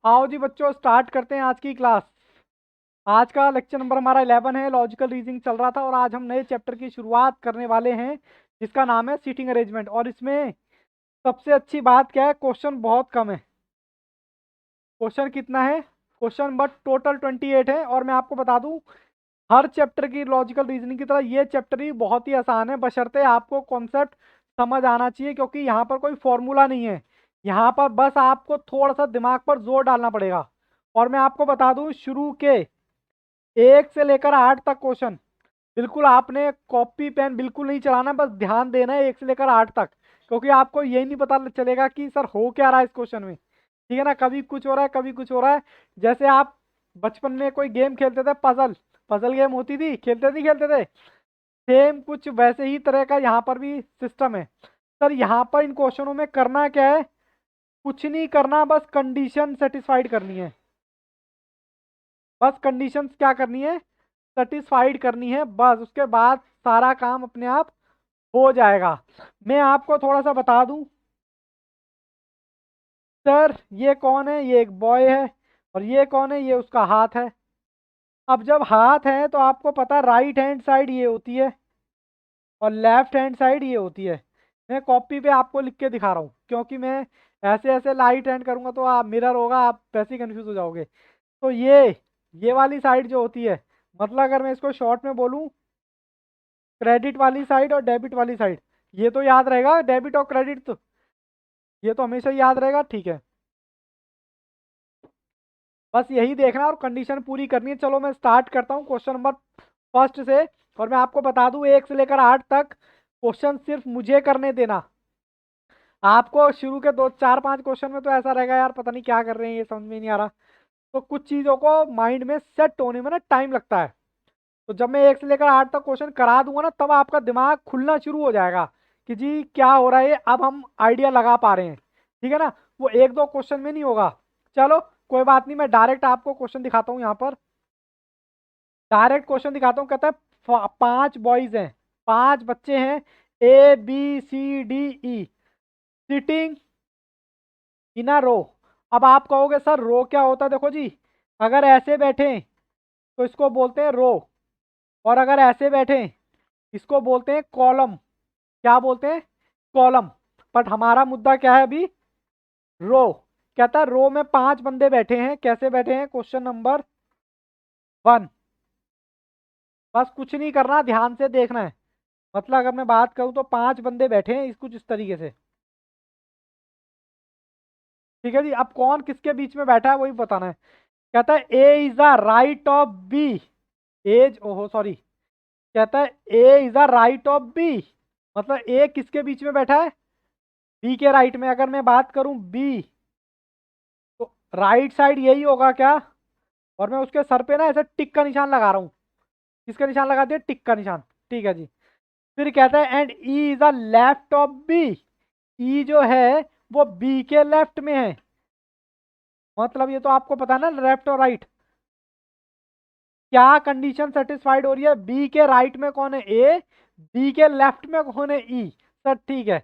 आओ जी बच्चों, स्टार्ट करते हैं आज की क्लास। आज का लेक्चर नंबर हमारा 11 है। लॉजिकल रीजनिंग चल रहा था और आज हम नए चैप्टर की शुरुआत करने वाले हैं जिसका नाम है सीटिंग अरेंजमेंट। और इसमें सबसे अच्छी बात क्या है, क्वेश्चन बहुत कम है। क्वेश्चन कितना है? क्वेश्चन बट टोटल 28 है। और मैं आपको बता दूं, हर चैप्टर की लॉजिकल रीजनिंग की तरह ये चैप्टर भी बहुत ही आसान है, बशर्ते आपको कॉन्सेप्ट समझ आना चाहिए, क्योंकि यहाँ पर कोई फॉर्मूला नहीं है। यहाँ पर बस आपको थोड़ा सा दिमाग पर जोर डालना पड़ेगा। और मैं आपको बता दूं, शुरू के 1 से लेकर 8 तक क्वेश्चन बिल्कुल आपने कॉपी पेन बिल्कुल नहीं चलाना, बस ध्यान देना है 1 से लेकर 8 तक। क्योंकि आपको यही नहीं पता चलेगा कि सर हो क्या रहा है इस क्वेश्चन में। ठीक है ना, कभी कुछ हो रहा है कभी कुछ हो रहा है। जैसे आप बचपन में कोई गेम खेलते थे, पजल पजल गेम होती थी, खेलते नहीं खेलते थे? सेम कुछ वैसे ही तरह का यहाँ पर भी सिस्टम है। सर यहाँ पर इन क्वेश्चनों में करना क्या है? कुछ नहीं करना, बस कंडीशन सेटिस्फाइड करनी है। बस कंडीशंस क्या करनी है? सेटिस्फाइड करनी है, बस उसके बाद सारा काम अपने आप हो जाएगा। मैं आपको थोड़ा सा बता दूं, सर ये कौन है? ये एक बॉय है। और ये कौन है? ये उसका हाथ है। अब जब हाथ है तो आपको पता है राइट हैंड साइड ये होती है और लेफ्ट हैंड साइड ये होती है। मैं कॉपी पे आपको लिख के दिखा रहा हूँ, क्योंकि मैं ऐसे ऐसे लाइट हैंड करूंगा तो आप मिरर होगा, आप वैसे ही कंफ्यूज हो जाओगे। तो ये वाली साइड जो होती है, मतलब अगर मैं इसको शॉर्ट में बोलूं, क्रेडिट वाली साइड और डेबिट वाली साइड, ये तो याद रहेगा, डेबिट और क्रेडिट तो ये तो हमेशा याद रहेगा। ठीक है, बस यही देखना और कंडीशन पूरी करनी है। चलो मैं स्टार्ट करता हूँ क्वेश्चन नंबर फर्स्ट से। और मैं आपको बता दूं, 1 से लेकर 8 तक क्वेश्चन सिर्फ मुझे करने देना। आपको शुरू के 2 4 5 क्वेश्चन में तो ऐसा रहेगा, यार पता नहीं क्या कर रहे हैं, ये समझ में नहीं आ रहा। तो कुछ चीज़ों को माइंड में सेट होने में ना टाइम लगता है। तो जब मैं 1 से लेकर 8 तक क्वेश्चन करा दूंगा ना, तब आपका दिमाग खुलना शुरू हो जाएगा कि जी क्या हो रहा है ये, अब हम आइडिया लगा पा रहे हैं। ठीक है ना, वो 1 2 क्वेश्चन में नहीं होगा। चलो कोई बात नहीं, मैं डायरेक्ट आपको क्वेश्चन दिखाता हूँ यहाँ पर। डायरेक्ट क्वेश्चन दिखाता हूँ। कहता है 5 बॉयज हैं, 5 बच्चे हैं, ABCDE सिटिंग इन अ रो। अब आप कहोगे सर रो क्या होता है? देखो जी, अगर ऐसे बैठे तो इसको बोलते हैं रो, और अगर ऐसे बैठे इसको बोलते हैं कॉलम। क्या बोलते हैं? कॉलम। बट हमारा मुद्दा क्या है अभी? रो। कहता है रो में 5 बंदे बैठे हैं। कैसे बैठे हैं? Question number 1। बस कुछ नहीं करना, ध्यान से देखना है। मतलब अगर मैं बात करूं तो 5 बंदे बैठे हैं इस कुछ इस तरीके से। ठीक है जी, अब कौन किसके बीच में बैठा है वही बताना है। कहता है A is the right of B. As, ओहो सॉरी, कहता है A is the right of B. मतलब ए किसके बीच में बैठा है? बी के राइट में। अगर मैं बात करूं बी, तो राइट साइड यही होगा क्या? और मैं उसके सर पे ना ऐसे टिक का निशान लगा रहा हूँ। किसका निशान लगा दिया? टिक का निशान। ठीक है जी। फिर कहता है and E is the left of B. E जो है वो बी के लेफ्ट में है। मतलब ये तो आपको पता है ना, लेफ्ट और राइट। क्या कंडीशन सेटिस्फाइड हो रही है? बी के राइट में कौन है? ए। बी के लेफ्ट में कौन है? ई। सर ठीक है।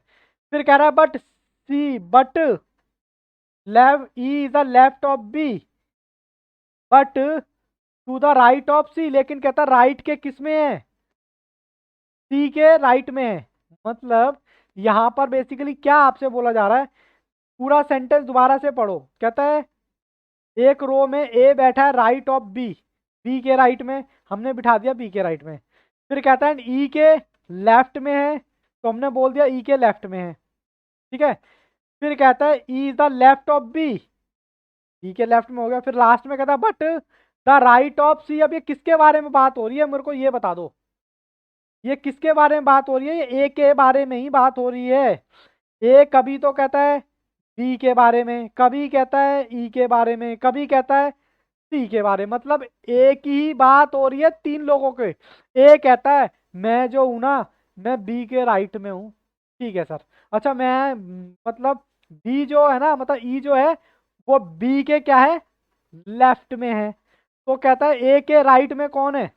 फिर कह रहा है but left E is the left of B but to the right of C. लेकिन कहता राइट के किस में है? सी के राइट में है। मतलब यहां पर बेसिकली क्या आपसे बोला जा रहा है? पूरा सेंटेंस दोबारा से पढ़ो। कहता है एक रो में ए बैठा है राइट ऑफ बी, बी के राइट में, हमने बिठा दिया बी के राइट में। फिर कहता है ई के लेफ्ट में है, तो हमने बोल दिया ई के लेफ्ट में है। ठीक है। फिर कहता है E is the left of B, B के लेफ्ट में हो गया। फिर लास्ट में कहता है but the right of C. अब ये किसके बारे में बात हो रही है, मेरे को ये बता दो। ये किसके बारे में बात हो रही है? ये ए के बारे में ही बात हो रही है। ए कभी तो कहता है बी के बारे में, कभी कहता है ई के बारे में, कभी कहता है सी के बारे में। मतलब एक ही बात हो रही है 3 लोगों के। ए कहता है मैं जो हूं ना, मैं बी के राइट में हूँ। ठीक है सर। अच्छा मैं मतलब बी जो है ना, मतलब ई जो है वो बी के क्या है? लेफ्ट में है। तो कहता है ए के राइट में कौन है?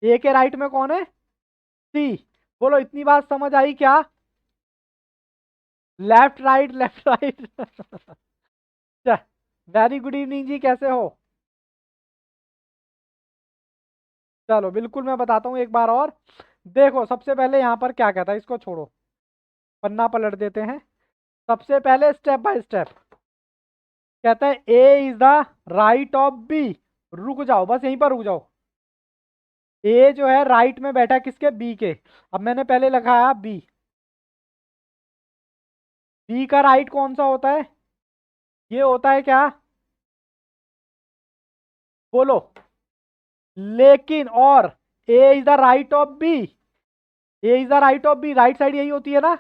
ए के राइट में कौन है? सी। बोलो इतनी बात समझ आई क्या? Left right left right. Very good evening जी, कैसे हो? चलो बिल्कुल मैं बताता हूँ एक बार और। देखो सबसे पहले यहाँ पर क्या कहता है, इसको छोड़ो, पन्ना पलट देते हैं। सबसे पहले स्टेप बाय स्टेप कहता है A is the right of B. रुक जाओ, बस यहीं पर रुक जाओ। ए जो है राइट में बैठा है किसके, बी के। अब मैंने पहले लिखा बी। बी का राइट कौन सा होता है? ये होता है क्या? बोलो। लेकिन और A is the right of B. A is the right of B, right side यही होती है ना?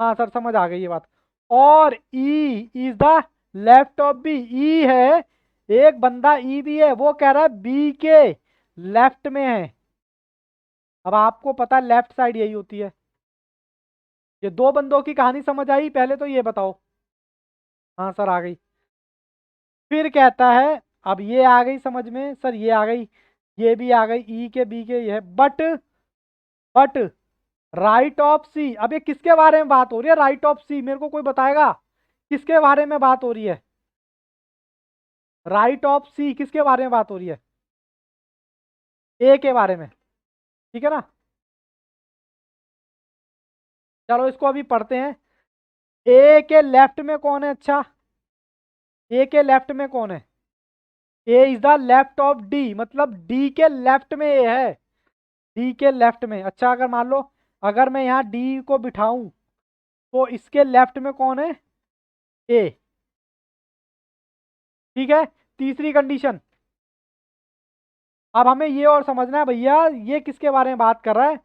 हाँ सर समझ आ गई ये बात। और E is the left of B. E है, एक बंदा ई भी है, वो कह रहा है बी के लेफ्ट में है। अब आपको पता है लेफ्ट साइड यही होती है। ये दो बंदों की कहानी समझ आई? पहले तो ये बताओ। हाँ सर आ गई। फिर कहता है, अब ये आ गई समझ में सर, ये आ गई, ये भी आ गई, ई के बी के ये है, बट राइट ऑफ सी। अब ये किसके बारे में बात हो रही है? राइट ऑफ सी, मेरे को कोई बताएगा किसके बारे में बात हो रही है? राइट ऑफ सी किसके बारे में बात हो रही है? ए के बारे में, ठीक है ना? चलो इसको अभी पढ़ते हैं। ए के लेफ्ट में कौन है? अच्छा, ए के लेफ्ट में कौन है? A is the left of D, मतलब डी के लेफ्ट में ए है। डी के लेफ्ट में। अच्छा अगर मान लो, अगर मैं यहाँ डी को बिठाऊं तो इसके लेफ्ट में कौन है? ए। ठीक है। तीसरी कंडीशन, अब हमें ये और समझना है भैया ये किसके बारे में बात कर रहा है।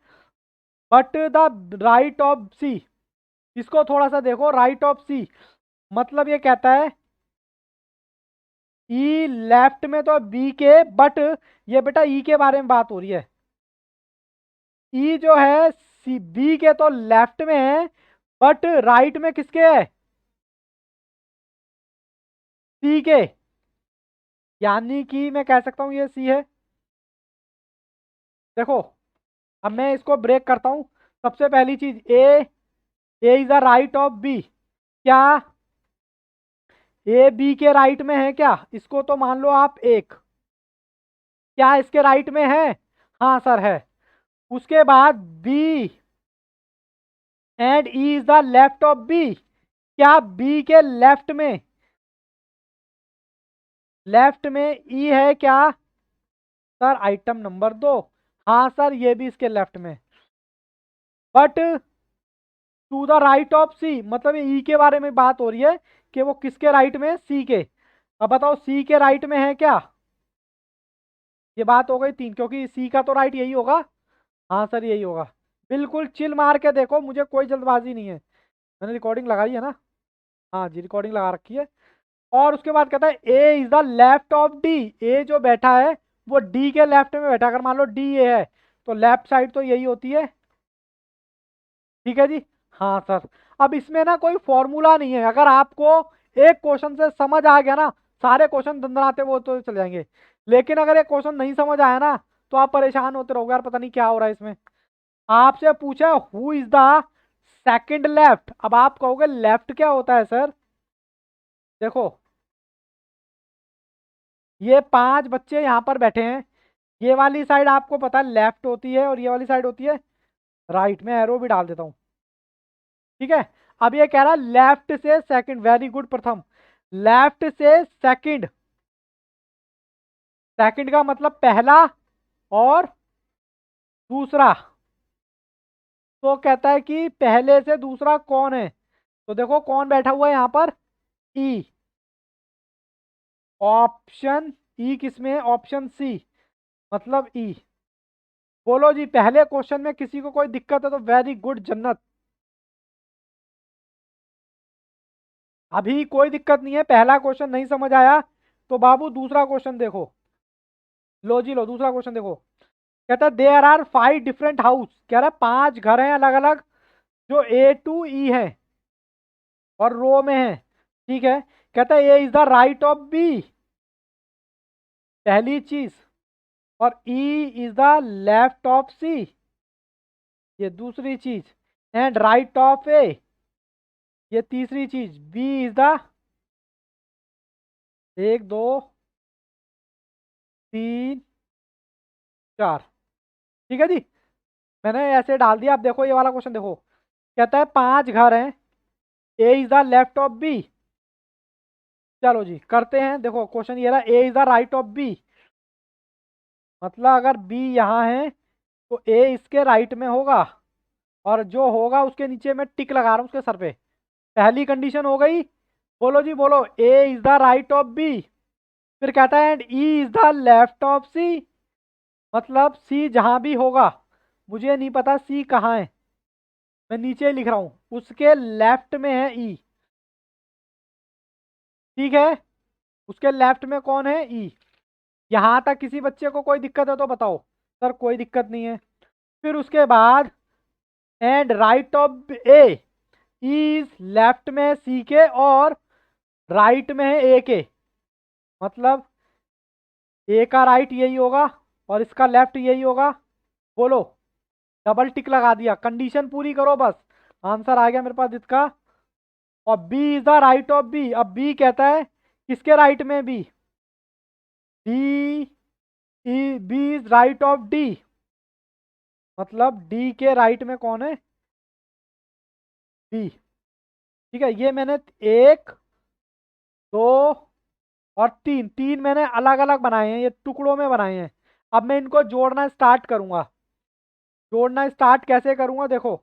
बट द राइट ऑफ सी, इसको थोड़ा सा देखो, राइट ऑफ सी मतलब ये कहता है ई लेफ्ट में तो बी के, बट ये बेटा ई के बारे में बात हो रही है। ई जो है सी बी के तो लेफ्ट में है, बट राइट में किसके है? सी के। यानी कि मैं कह सकता हूं ये सी है। देखो अब मैं इसको ब्रेक करता हूं। सबसे पहली चीज A is the right of B. क्या ए बी के राइट में है क्या? इसको तो मान लो आप एक, क्या इसके राइट में है? हाँ सर है। उसके बाद B and E is the left of B. क्या बी के लेफ्ट में ई है क्या? Sir item number 2। हाँ सर ये भी इसके लेफ्ट में। But to the right of C, मतलब ये ई के बारे में बात हो रही है कि वो किसके राइट में है? सी के। अब बताओ सी के राइट में है क्या? ये बात हो गई 3, क्योंकि सी का तो राइट यही होगा। हाँ सर यही होगा। बिल्कुल चिल मार के देखो, मुझे कोई जल्दबाजी नहीं है। मैंने रिकॉर्डिंग लगाई है ना? हाँ जी रिकॉर्डिंग लगा रखी है। और उसके बाद कहता है A is the left of D. A जो बैठा है वो डी के लेफ्ट में बैठा, अगर मान लो डी ए है तो लेफ्ट साइड तो यही होती है। ठीक है जी। हाँ सर। अब इसमें ना कोई फॉर्मूला नहीं है, अगर आपको एक क्वेश्चन से समझ आ गया ना, सारे क्वेश्चन दंदनाते वो तो चल जाएंगे। लेकिन अगर एक क्वेश्चन नहीं समझ आया ना तो आप परेशान होते रहोगे, यार पता नहीं क्या हो रहा है इसमें। आपसे पूछा who is the second left, अब आप कहोगे लेफ्ट क्या होता है सर? देखो ये 5 बच्चे यहाँ पर बैठे हैं, ये वाली साइड आपको पता है लेफ्ट होती है और ये वाली साइड होती है राइट। में एरो भी डाल देता हूँ। ठीक है। अब ये कह रहा है लेफ्ट से सेकंड, वेरी गुड प्रथम। लेफ्ट से सेकंड, सेकंड का मतलब पहला और दूसरा। तो कहता है कि पहले से दूसरा कौन है? तो देखो कौन बैठा हुआ है यहाँ पर? ई। ऑप्शन ई किसमें है? ऑप्शन सी, मतलब ई। बोलो जी पहले क्वेश्चन में किसी को कोई दिक्कत है तो वेरी गुड जन्नत। अभी कोई दिक्कत नहीं है, पहला क्वेश्चन नहीं समझ आया तो बाबू दूसरा क्वेश्चन देखो। लो जी लो दूसरा क्वेश्चन देखो। कहता है देयर आर 5 डिफरेंट हाउस, कह रहा है 5 घर हैं अलग अलग जो ए टू ई है और रो में है। ठीक है। कहता है A is the right of B, पहली चीज, और E is the left of C, ये दूसरी चीज, एंड राइट ऑफ ए। ये तीसरी चीज, बी इज द, 1 2 3 4, ठीक है जी। मैंने ऐसे डाल दिया। अब देखो ये वाला क्वेश्चन देखो, कहता है 5 घर हैं, A is the left of B. चलो जी करते हैं। देखो क्वेश्चन ये रहा, A is the right of B, मतलब अगर बी यहाँ है तो ए इसके राइट में होगा, और जो होगा उसके नीचे मैं टिक लगा रहा हूँ उसके सर पे। पहली कंडीशन हो गई। बोलो जी बोलो, A is the right of B. फिर कहता है and E is the left of C, मतलब सी जहां भी होगा, मुझे नहीं पता सी कहाँ है, मैं नीचे लिख रहा हूं, उसके लेफ्ट में है ई। ठीक है, उसके लेफ्ट में कौन है, ई। यहां तक किसी बच्चे को कोई दिक्कत है तो बताओ। सर कोई दिक्कत नहीं है। फिर उसके बाद and right of A, is left में है सी के और राइट में है ए के, मतलब ए का राइट यही होगा और इसका लेफ्ट यही होगा। बोलो, डबल टिक लगा दिया, कंडीशन पूरी करो बस, आंसर आ गया मेरे पास इसका। और B is the right of B, अब बी कहता है किसके राइट में, B, D, B is right of D, मतलब डी के राइट में कौन है, बी। ठीक है, ये मैंने 1 2 और 3, 3 मैंने अलग अलग बनाए हैं, ये टुकड़ों में बनाए हैं। अब मैं इनको जोड़ना स्टार्ट करूंगा। जोड़ना स्टार्ट कैसे करूंगा, देखो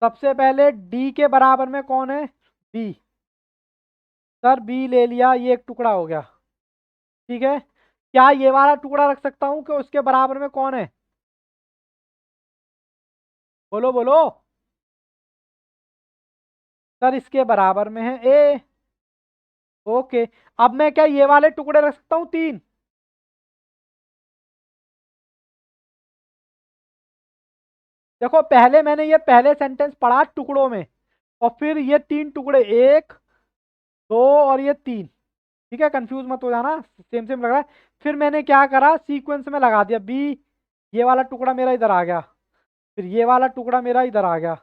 सबसे पहले डी के बराबर में कौन है, बी। सर बी ले लिया, ये एक टुकड़ा हो गया। ठीक है, क्या ये वाला टुकड़ा रख सकता हूं कि उसके बराबर में कौन है, बोलो बोलो। सर इसके बराबर में है ए। ओके, अब मैं क्या ये वाले टुकड़े रख सकता हूं 3। देखो पहले मैंने ये पहले सेंटेंस पढ़ा टुकड़ों में, और फिर ये 3 टुकड़े, 1 2 और ये 3। ठीक है, कंफ्यूज मत हो जाना, सेम सेम लग रहा है। फिर मैंने क्या करा, सीक्वेंस में लगा दिया, बी, ये वाला टुकड़ा मेरा इधर आ गया, फिर ये वाला टुकड़ा मेरा इधर आ गया,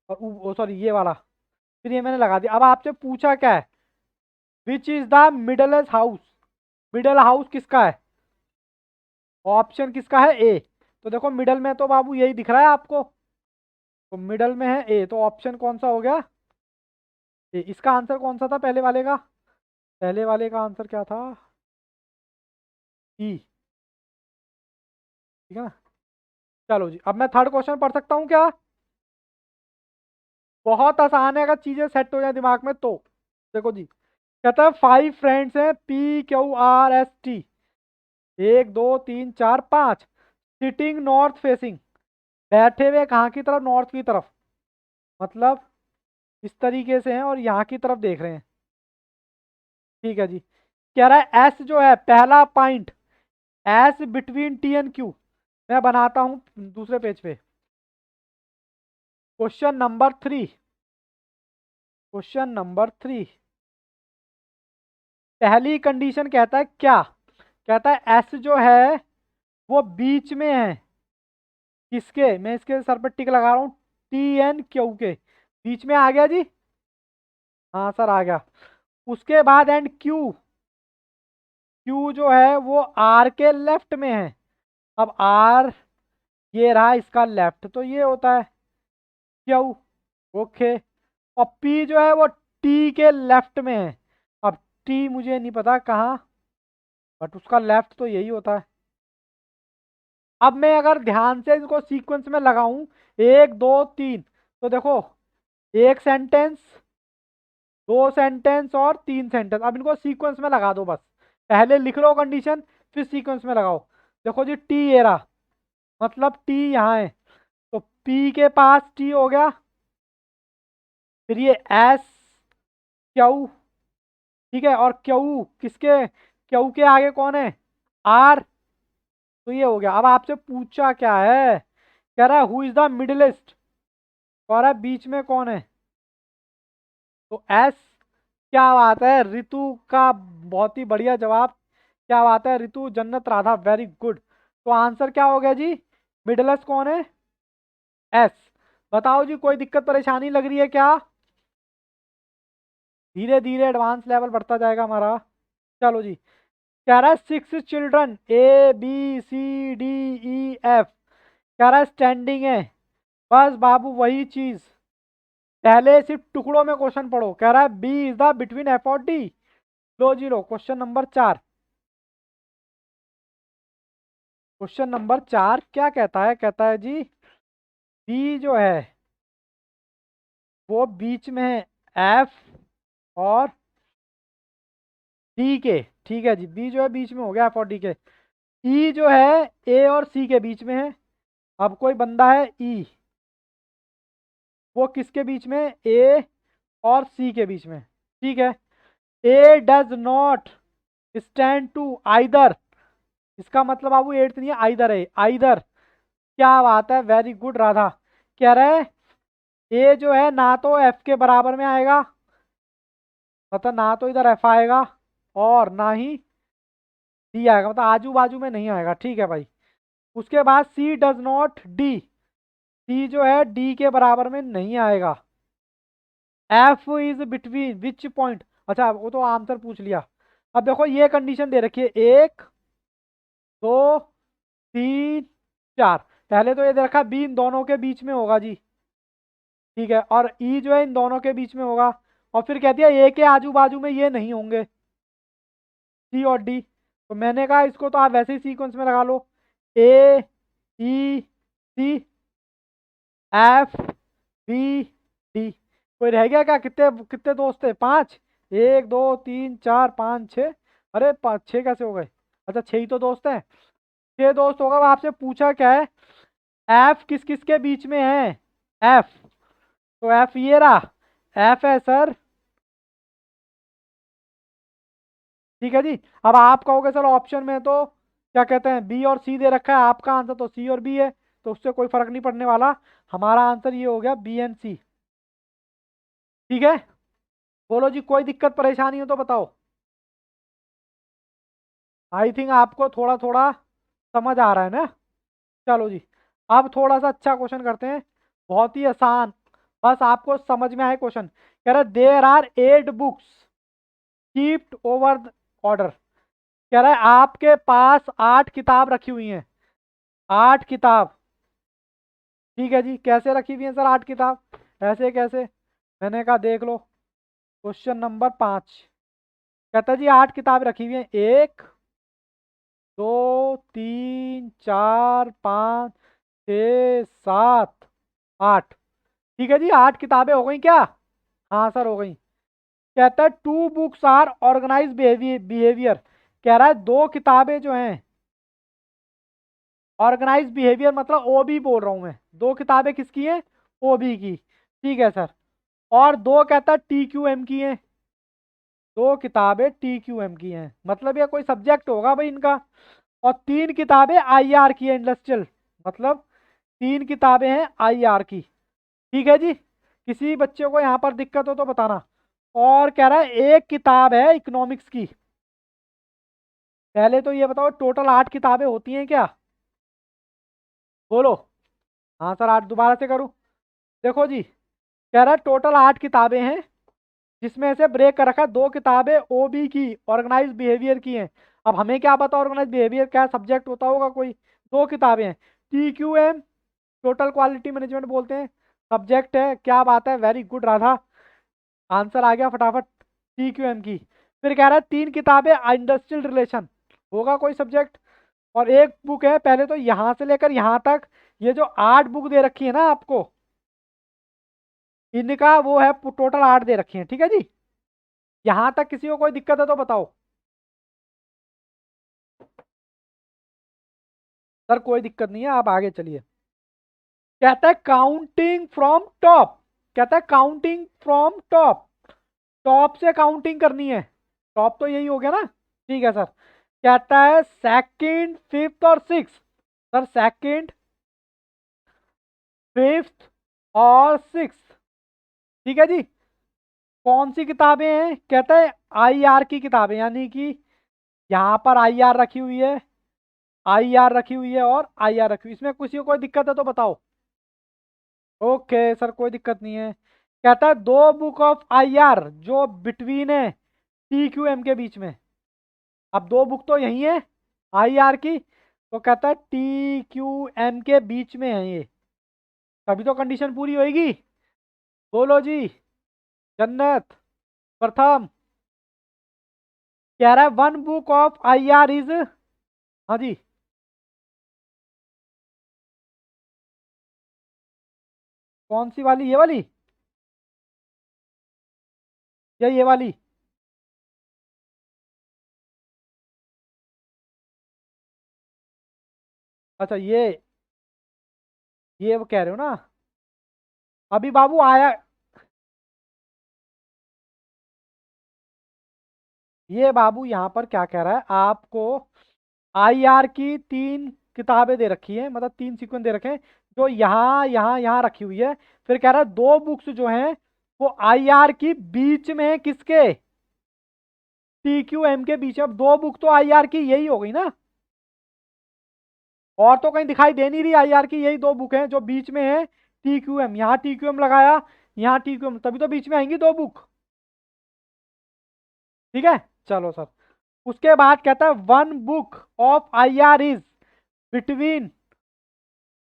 और सॉरी ये वाला, फिर ये मैंने लगा दिया। अब आपसे पूछा क्या है, which is the middle house, middle house किसका है, ऑप्शन किसका है, ए। तो देखो मिडल में तो बाबू यही दिख रहा है आपको, तो मिडल में है ए, तो ऑप्शन कौन सा हो गया, ए। इसका आंसर कौन सा था पहले वाले का, पहले वाले का आंसर क्या था, ई। ठीक है ना। चलो जी, अब मैं थर्ड क्वेश्चन पढ़ सकता हूँ क्या, बहुत आसान है, अगर चीजें सेट हो जाए दिमाग में तो। देखो जी, कहता है 5 फ्रेंड्स हैं, P Q R S T, 1 2 3 4 5, sitting north facing, बैठे हुए कहाँ की तरफ, नॉर्थ की तरफ, मतलब इस तरीके से हैं और यहाँ की तरफ देख रहे हैं। ठीक है जी, कह रहा है एस जो है पहला point, S between T and Q, मैं बनाता हूं दूसरे पेज पे। क्वेश्चन नंबर 3, पहली कंडीशन कहता है क्या, कहता है एस जो है वो बीच में है, किसके, मैं इसके सर पर टिक लगा रहा हूं, टी एन क्यू के बीच में आ गया जी। हाँ सर आ गया। उसके बाद एंड क्यू, क्यू जो है वो आर के लेफ्ट में है। अब आर ये रहा इसका लेफ्ट, तो ये होता है क्यू। ओके, और पी जो है वो टी के लेफ्ट में है। अब टी मुझे नहीं पता कहाँ, बट उसका लेफ्ट तो यही होता है। अब मैं अगर ध्यान से इसको सीक्वेंस में लगाऊं, 1 2 3, तो देखो एक सेंटेंस, 2 सेंटेंस और 3 सेंटेंस। अब इनको सीक्वेंस में लगा दो बस, पहले लिख लो कंडीशन, फिर सीक्वेंस में लगाओ। देखो जी टी ये रहा, मतलब टी यहाँ है, तो पी के पास टी हो गया, फिर ये एस क्यू, ठीक है, और क्यू किसके, क्यू के आगे कौन है, आर, तो ये हो गया। अब आपसे पूछा क्या है, कह रहा है हु इज द मिडिलिस्ट, कह रहा है बीच में कौन है, तो एस। क्या बात है ऋतु का, बहुत ही बढ़िया जवाब, क्या बात है ऋतु, जन्नत राधा, वेरी गुड। तो आंसर क्या हो गया जी, मिडिलिस्ट कौन है, एस। बताओ जी कोई दिक्कत परेशानी लग रही है क्या, धीरे धीरे एडवांस लेवल बढ़ता जाएगा हमारा। चलो जी, कह रहा है 6 चिल्ड्रन ABCDEF, कह रहा है स्टैंडिंग है। बस बाबू वही चीज, पहले सिर्फ टुकड़ों में क्वेश्चन पढ़ो। कह रहा है B is the between F और डी। लो जी लो, क्वेश्चन नंबर 4। क्वेश्चन नंबर 4 क्या कहता है? कहता है जी बी जो है वो बीच में है एफ और डी के। ठीक है जी, बी जो है बीच में हो गया एफ और डी के। ई जो है ए और सी के बीच में है। अब कोई बंदा है ई, वो किसके बीच में? ए और सी के बीच में। ठीक है। A does not stand to either, इसका मतलब बाबू एट्थ नहीं है, आइदर है, आइदर। क्या बात है, वेरी गुड राधा। कह रहे हैं ए जो है ना तो एफ के बराबर में आएगा, मतलब ना तो इधर एफ आएगा और ना ही डी आएगा, मतलब आजू बाजू में नहीं आएगा। ठीक है भाई। उसके बाद सी डज नॉट डी, सी जो है डी के बराबर में नहीं आएगा। F is between which point, अच्छा वो तो आंसर पूछ लिया। अब देखो ये कंडीशन दे रखी है, 1 2 3 4। पहले तो ये दे रखा बी इन दोनों के बीच में होगा जी। ठीक है, और ई जो है इन दोनों के बीच में होगा। और फिर कहती है ए के आजू बाजू में ये नहीं होंगे, सी और डी। तो मैंने कहा इसको तो आप वैसे ही सीक्वेंस में लगा लो, ए ई सी एफ बी डी। कोई रह गया क्या? कितने कितने दोस्त थे? 5। 1 2 3 4 5 6। अरे 6 कैसे हो गए? अच्छा 6 ही तो दोस्त हैं। 6 दोस्त होगा। अब आपसे पूछा क्या है, एफ किस किस के बीच में है? एफ, तो एफ ये रहा, एफ है सर। ठीक है जी। अब आप कहोगे सर ऑप्शन में तो क्या कहते हैं बी और सी दे रखा है, आपका आंसर तो सी और बी है, तो उससे कोई फर्क नहीं पड़ने वाला। हमारा आंसर ये हो गया बी एंड सी। ठीक है। बोलो जी, कोई दिक्कत परेशानी हो तो बताओ। आई थिंक आपको थोड़ा थोड़ा समझ आ रहा है ना। चलो जी, अब थोड़ा सा अच्छा क्वेश्चन करते हैं, बहुत ही आसान, बस आपको समझ में आए क्वेश्चन। कह रहा है there are 8 books keeped over order. कह रहा है आपके पास 8 किताब रखी हुई हैं, 8 किताब। ठीक है जी, कैसे रखी हुई है सर 8 किताब? ऐसे कैसे? मैंने कहा देख लो क्वेश्चन नंबर 5। कहता है जी 8 किताबें रखी हुई हैं, 1 2 3 4 5 6 7 8। ठीक है जी, 8 किताबें हो गई क्या? हाँ सर हो गई। कहता है 2 बुक्स आर ऑर्गेनाइज बिहेवियर। कह रहा है 2 किताबें जो हैं ऑर्गेनाइज बिहेवियर, मतलब ओबी बोल रहा हूं मैं, 2 किताबें किसकी हैं? ओबी की। ठीक है सर। और 2 कहता है TQM की हैं, 2 किताबें TQM की हैं, मतलब ये कोई सब्जेक्ट होगा भाई इनका। और 3 किताबें IR की है, इंडस्ट्रियल, मतलब 3 किताबें हैं IR की। ठीक है जी। किसी बच्चे को यहाँ पर दिक्कत हो तो बताना। और कह रहा है 1 किताब है इकोनॉमिक्स की। पहले तो ये बताओ टोटल 8 किताबें होती हैं क्या? बोलो। हाँ सर 8, दोबारा से करूँ? देखो जी, कह रहा है टोटल 8 किताबें हैं, जिसमें से ब्रेक कर रखा है 2 किताबें ओबी की ऑर्गेनाइज बिहेवियर की हैं। अब हमें क्या पता ऑर्गेनाइज बिहेवियर क्या सब्जेक्ट होता होगा कोई। 2 किताबें हैं। TQM टोटल क्वालिटी मैनेजमेंट बोलते हैं, सब्जेक्ट है। क्या बात है, वेरी गुड राधा, आंसर आ गया फटाफट, TQM की। फिर कह रहा है 3 किताबें इंडस्ट्रियल रिलेशन, होगा कोई सब्जेक्ट। और 1 बुक है, पहले तो यहां से लेकर यहां तक ये जो 8 बुक दे रखी है ना आपको, इनका वो है टोटल 8 दे रखी है। ठीक है जी। यहां तक किसी को कोई दिक्कत है तो बताओ। सर कोई दिक्कत नहीं है, आप आगे चलिए। कहता है काउंटिंग फ्रॉम टॉप, कहता है काउंटिंग फ्रॉम टॉप, टॉप से काउंटिंग करनी है। टॉप तो यही हो गया ना। ठीक है सर। कहता है सेकंड फिफ्थ और सिक्स। सर सेकंड फिफ्थ और सिक्स। ठीक है जी। कौन सी किताबें हैं? कहता है IR की किताबें, यानी कि यहाँ पर IR रखी हुई है, IR रखी हुई है और IR रखी हुई है। इसमें किसी को कोई दिक्कत है तो बताओ। ओके सर कोई दिक्कत नहीं है। कहता है दो बुक ऑफ IR जो बिटवीन है TQM के बीच में। अब दो बुक तो यही है IR की, तो कहता है TQM के बीच में है ये, तभी तो कंडीशन पूरी होगी। बोलो जी। जन्नत। प्रथम। कह रहा है one book of IR is. हाँ जी। कौन सी वाली, ये वाली या ये वाली? अच्छा ये वो कह रहे हो ना। अभी बाबू आया। ये बाबू यहाँ पर क्या कह रहा है आपको, IR की तीन किताबें दे रखी है, मतलब तीन सीक्वेंस दे रखे हैं, जो यहाँ यहाँ यहाँ रखी हुई है। फिर कह रहा है दो बुक्स जो हैं वो IR की बीच में है, किसके? TQM के बीच में। अब दो बुक तो IR की यही हो गई ना, और तो कहीं दिखाई दे नहीं रही IR की, यही दो बुक हैं जो बीच में है TQM। यहाँ TQM लगाया, यहाँ TQM, तभी तो बीच में आएंगी दो बुक। ठीक है, चलो सर। उसके बाद कहता है one book of IR is between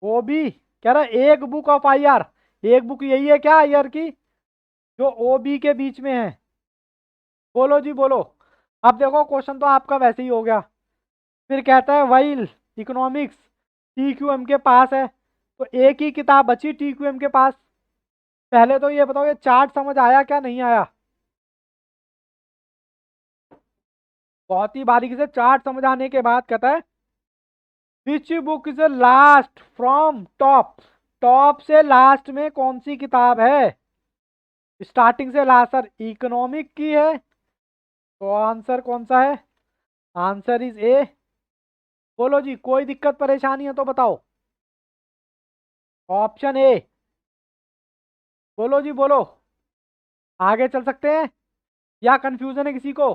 OB। कह रहा है एक बुक ऑफ IR, एक बुक यही है क्या IR की, जो OB के बीच में है। बोलो जी बोलो। अब देखो क्वेश्चन तो आपका वैसे ही हो गया। फिर कहता है वाइल इकोनॉमिक्स TQM के पास है, तो एक ही किताब बची TQM के पास। पहले तो ये बताओ, ये चार्ट समझ आया क्या नहीं आया? बहुत ही बारीकी से चार्ट समझ आने के बाद कहता है which book is last from top. Top से लास्ट में कौन सी किताब है? स्टार्टिंग से लास्ट सर इकोनॉमिक की है, तो आंसर कौन सा है? Answer is a. बोलो जी, कोई दिक्कत परेशानी है तो बताओ। Option A. बोलो जी बोलो। आगे चल सकते हैं या कंफ्यूजन है किसी को?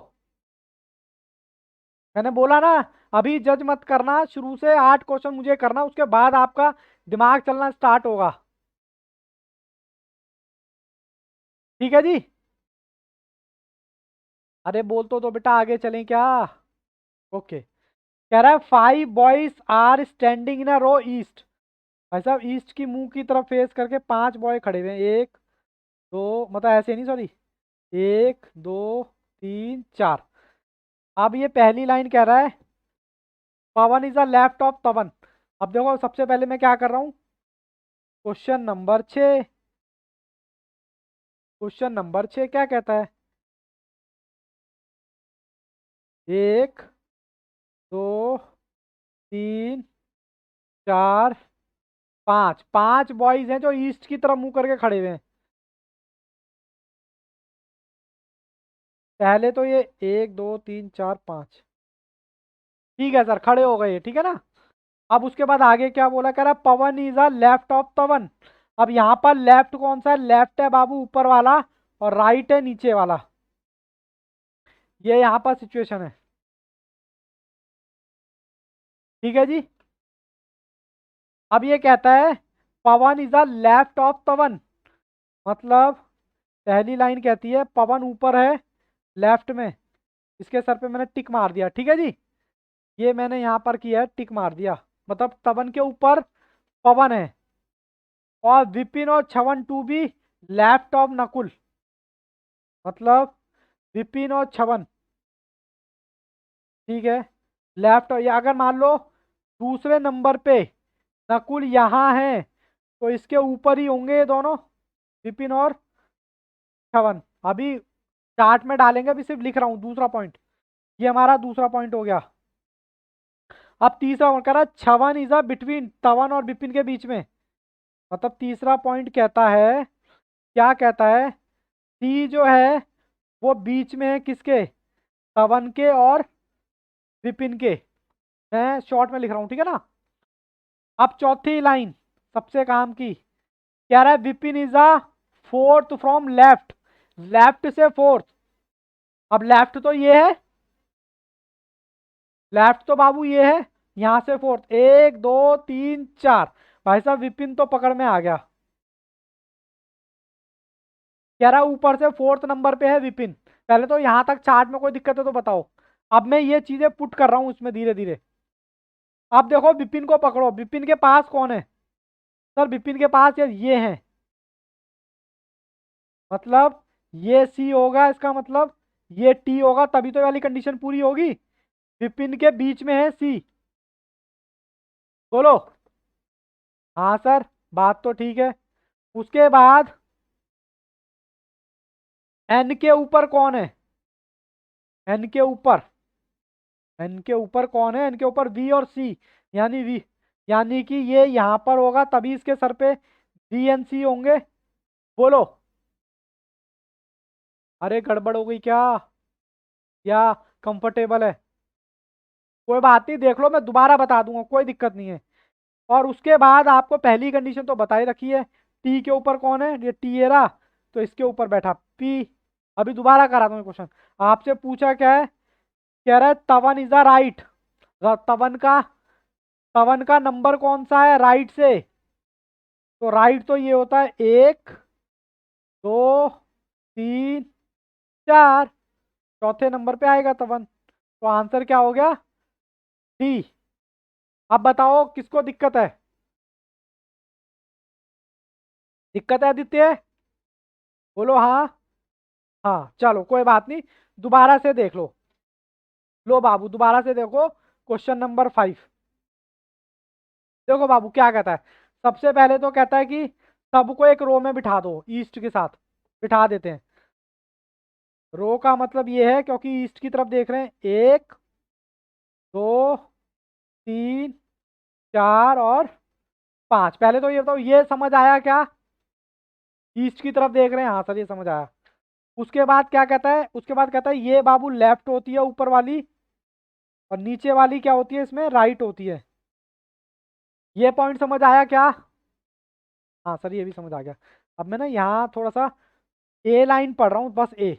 मैंने बोला ना, अभी जज मत करना, शुरू से 8 क्वेश्चन मुझे करना, उसके बाद आपका दिमाग चलना स्टार्ट होगा। ठीक है जी। अरे बोल तो दो बेटा, आगे चलें क्या? ओके। कह रहा है five boys are standing in a row east. भाई साहब ईस्ट की मुंह की तरफ फेस करके पांच बॉय खड़े हुए हैं, एक दो, मतलब ऐसे नहीं, सॉरी, एक दो तीन चार। अब ये पहली लाइन कह रहा है पवन इज अ लेफ्ट ऑफ तवन। अब देखो सबसे पहले मैं क्या कर रहा हूँ, क्वेश्चन नंबर 6। क्वेश्चन नंबर 6 क्या कहता है? एक दो तीन चार पांच, पांच बॉयज हैं जो ईस्ट की तरफ मुंह करके खड़े हुए हैं। पहले तो ये एक दो तीन चार पांच, ठीक है सर, खड़े हो गए, ठीक है ना। अब उसके बाद आगे क्या बोला, कह रहा पवन इज अ लेफ्ट ऑफ तवन। अब यहाँ पर लेफ्ट कौन सा है? लेफ्ट है बाबू ऊपर वाला, और राइट है नीचे वाला। ये यहाँ पर सिचुएशन है। ठीक है जी। अब ये कहता है पवन इज अ लेफ्ट ऑफ तवन, मतलब पहली लाइन कहती है पवन ऊपर है लेफ्ट में, इसके सर पे मैंने टिक मार दिया, ठीक है जी। ये मैंने यहाँ पर किया है, टिक मार दिया, मतलब तवन के ऊपर पवन है, और विपिन और छवन टू भी लेफ्ट ऑफ नकुल, मतलब विपिन और छवन, ठीक है, लेफ्ट। या अगर मान लो दूसरे नंबर पे नकुल यहाँ है, तो इसके ऊपर ही होंगे ये दोनों, विपिन और छवन। अभी चार्ट में डालेंगे, अभी सिर्फ लिख रहा हूँ दूसरा पॉइंट। ये हमारा दूसरा पॉइंट हो गया। अब तीसरा पॉइंट कह रहा है छवन इज अ बिटवीन तवन और विपिन के बीच में, मतलब तीसरा पॉइंट कहता है, क्या कहता है, सी जो है वो बीच में है किसके? तवन के और विपिन के। मैं शॉर्ट में लिख रहा हूँ, ठीक है ना। अब चौथी लाइन सबसे काम की, कह रहा है Vipin is a fourth from left, left से फोर्थ। अब लेफ्ट तो ये है, लेफ्ट तो बाबू ये है, यहां से फोर्थ, एक दो तीन चार। भाई साहब विपिन तो पकड़ में आ गया। कह रहा है ऊपर से 4th नंबर पे है विपिन। पहले तो यहाँ तक चार्ट में कोई दिक्कत है तो बताओ। अब मैं ये चीजें पुट कर रहा हूँ उसमें धीरे धीरे। अब देखो विपिन को पकड़ो, विपिन के पास कौन है? सर विपिन के पास यार ये है, मतलब ये सी होगा, इसका मतलब ये टी होगा, तभी तो ये वाली कंडीशन पूरी होगी। विपिन के बीच में है सी। बोलो। हाँ सर, बात तो ठीक है। उसके बाद एन के ऊपर कौन है? एन के ऊपर, एन के ऊपर कौन है? एन के ऊपर वी और सी, यानी वी, यानी कि ये यहां पर होगा तभी इसके सर पे वी एन सी होंगे। बोलो। अरे गड़बड़ हो गई क्या, या कंफर्टेबल है? कोई बात नहीं, देख लो, मैं दोबारा बता दूंगा, कोई दिक्कत नहीं है। और उसके बाद आपको पहली कंडीशन तो बता ही रखी है, टी के ऊपर कौन है? ये टी है रहा, तो इसके ऊपर बैठा पी। अभी दोबारा करा दूंगा क्वेश्चन। आपसे पूछा क्या है? कह रहा है तवन इज द राइट, तवन का नंबर कौन सा है राइट से? तो राइट तो ये होता है 1 2 3 4, चौथे नंबर पे आएगा तवन। तो आंसर क्या हो गया? डी। अब बताओ किसको दिक्कत है? दिक्कत है आदित्य? बोलो हाँ। हाँ चलो कोई बात नहीं, दोबारा से देख लो। लो बाबू दोबारा से देखो क्वेश्चन नंबर 5। देखो बाबू क्या कहता है। सबसे पहले तो कहता है कि सबको एक रो में बिठा दो, ईस्ट के साथ बिठा देते हैं। रो का मतलब ये है क्योंकि ईस्ट की तरफ देख रहे हैं, 1 2 3 4 और 5। पहले तो ये बताओ ये समझ आया क्या? ईस्ट की तरफ देख रहे हैं, हाँ सर ये समझ आया। उसके बाद क्या कहता है? उसके बाद कहता है ये बाबू लेफ्ट होती है ऊपर वाली, और नीचे वाली क्या होती है इसमें? राइट होती है। ये पॉइंट समझ आया क्या? हाँ सर ये भी समझ आ गया। अब मैं ना यहाँ थोड़ा सा ए लाइन पढ़ रहा हूँ, बस ए।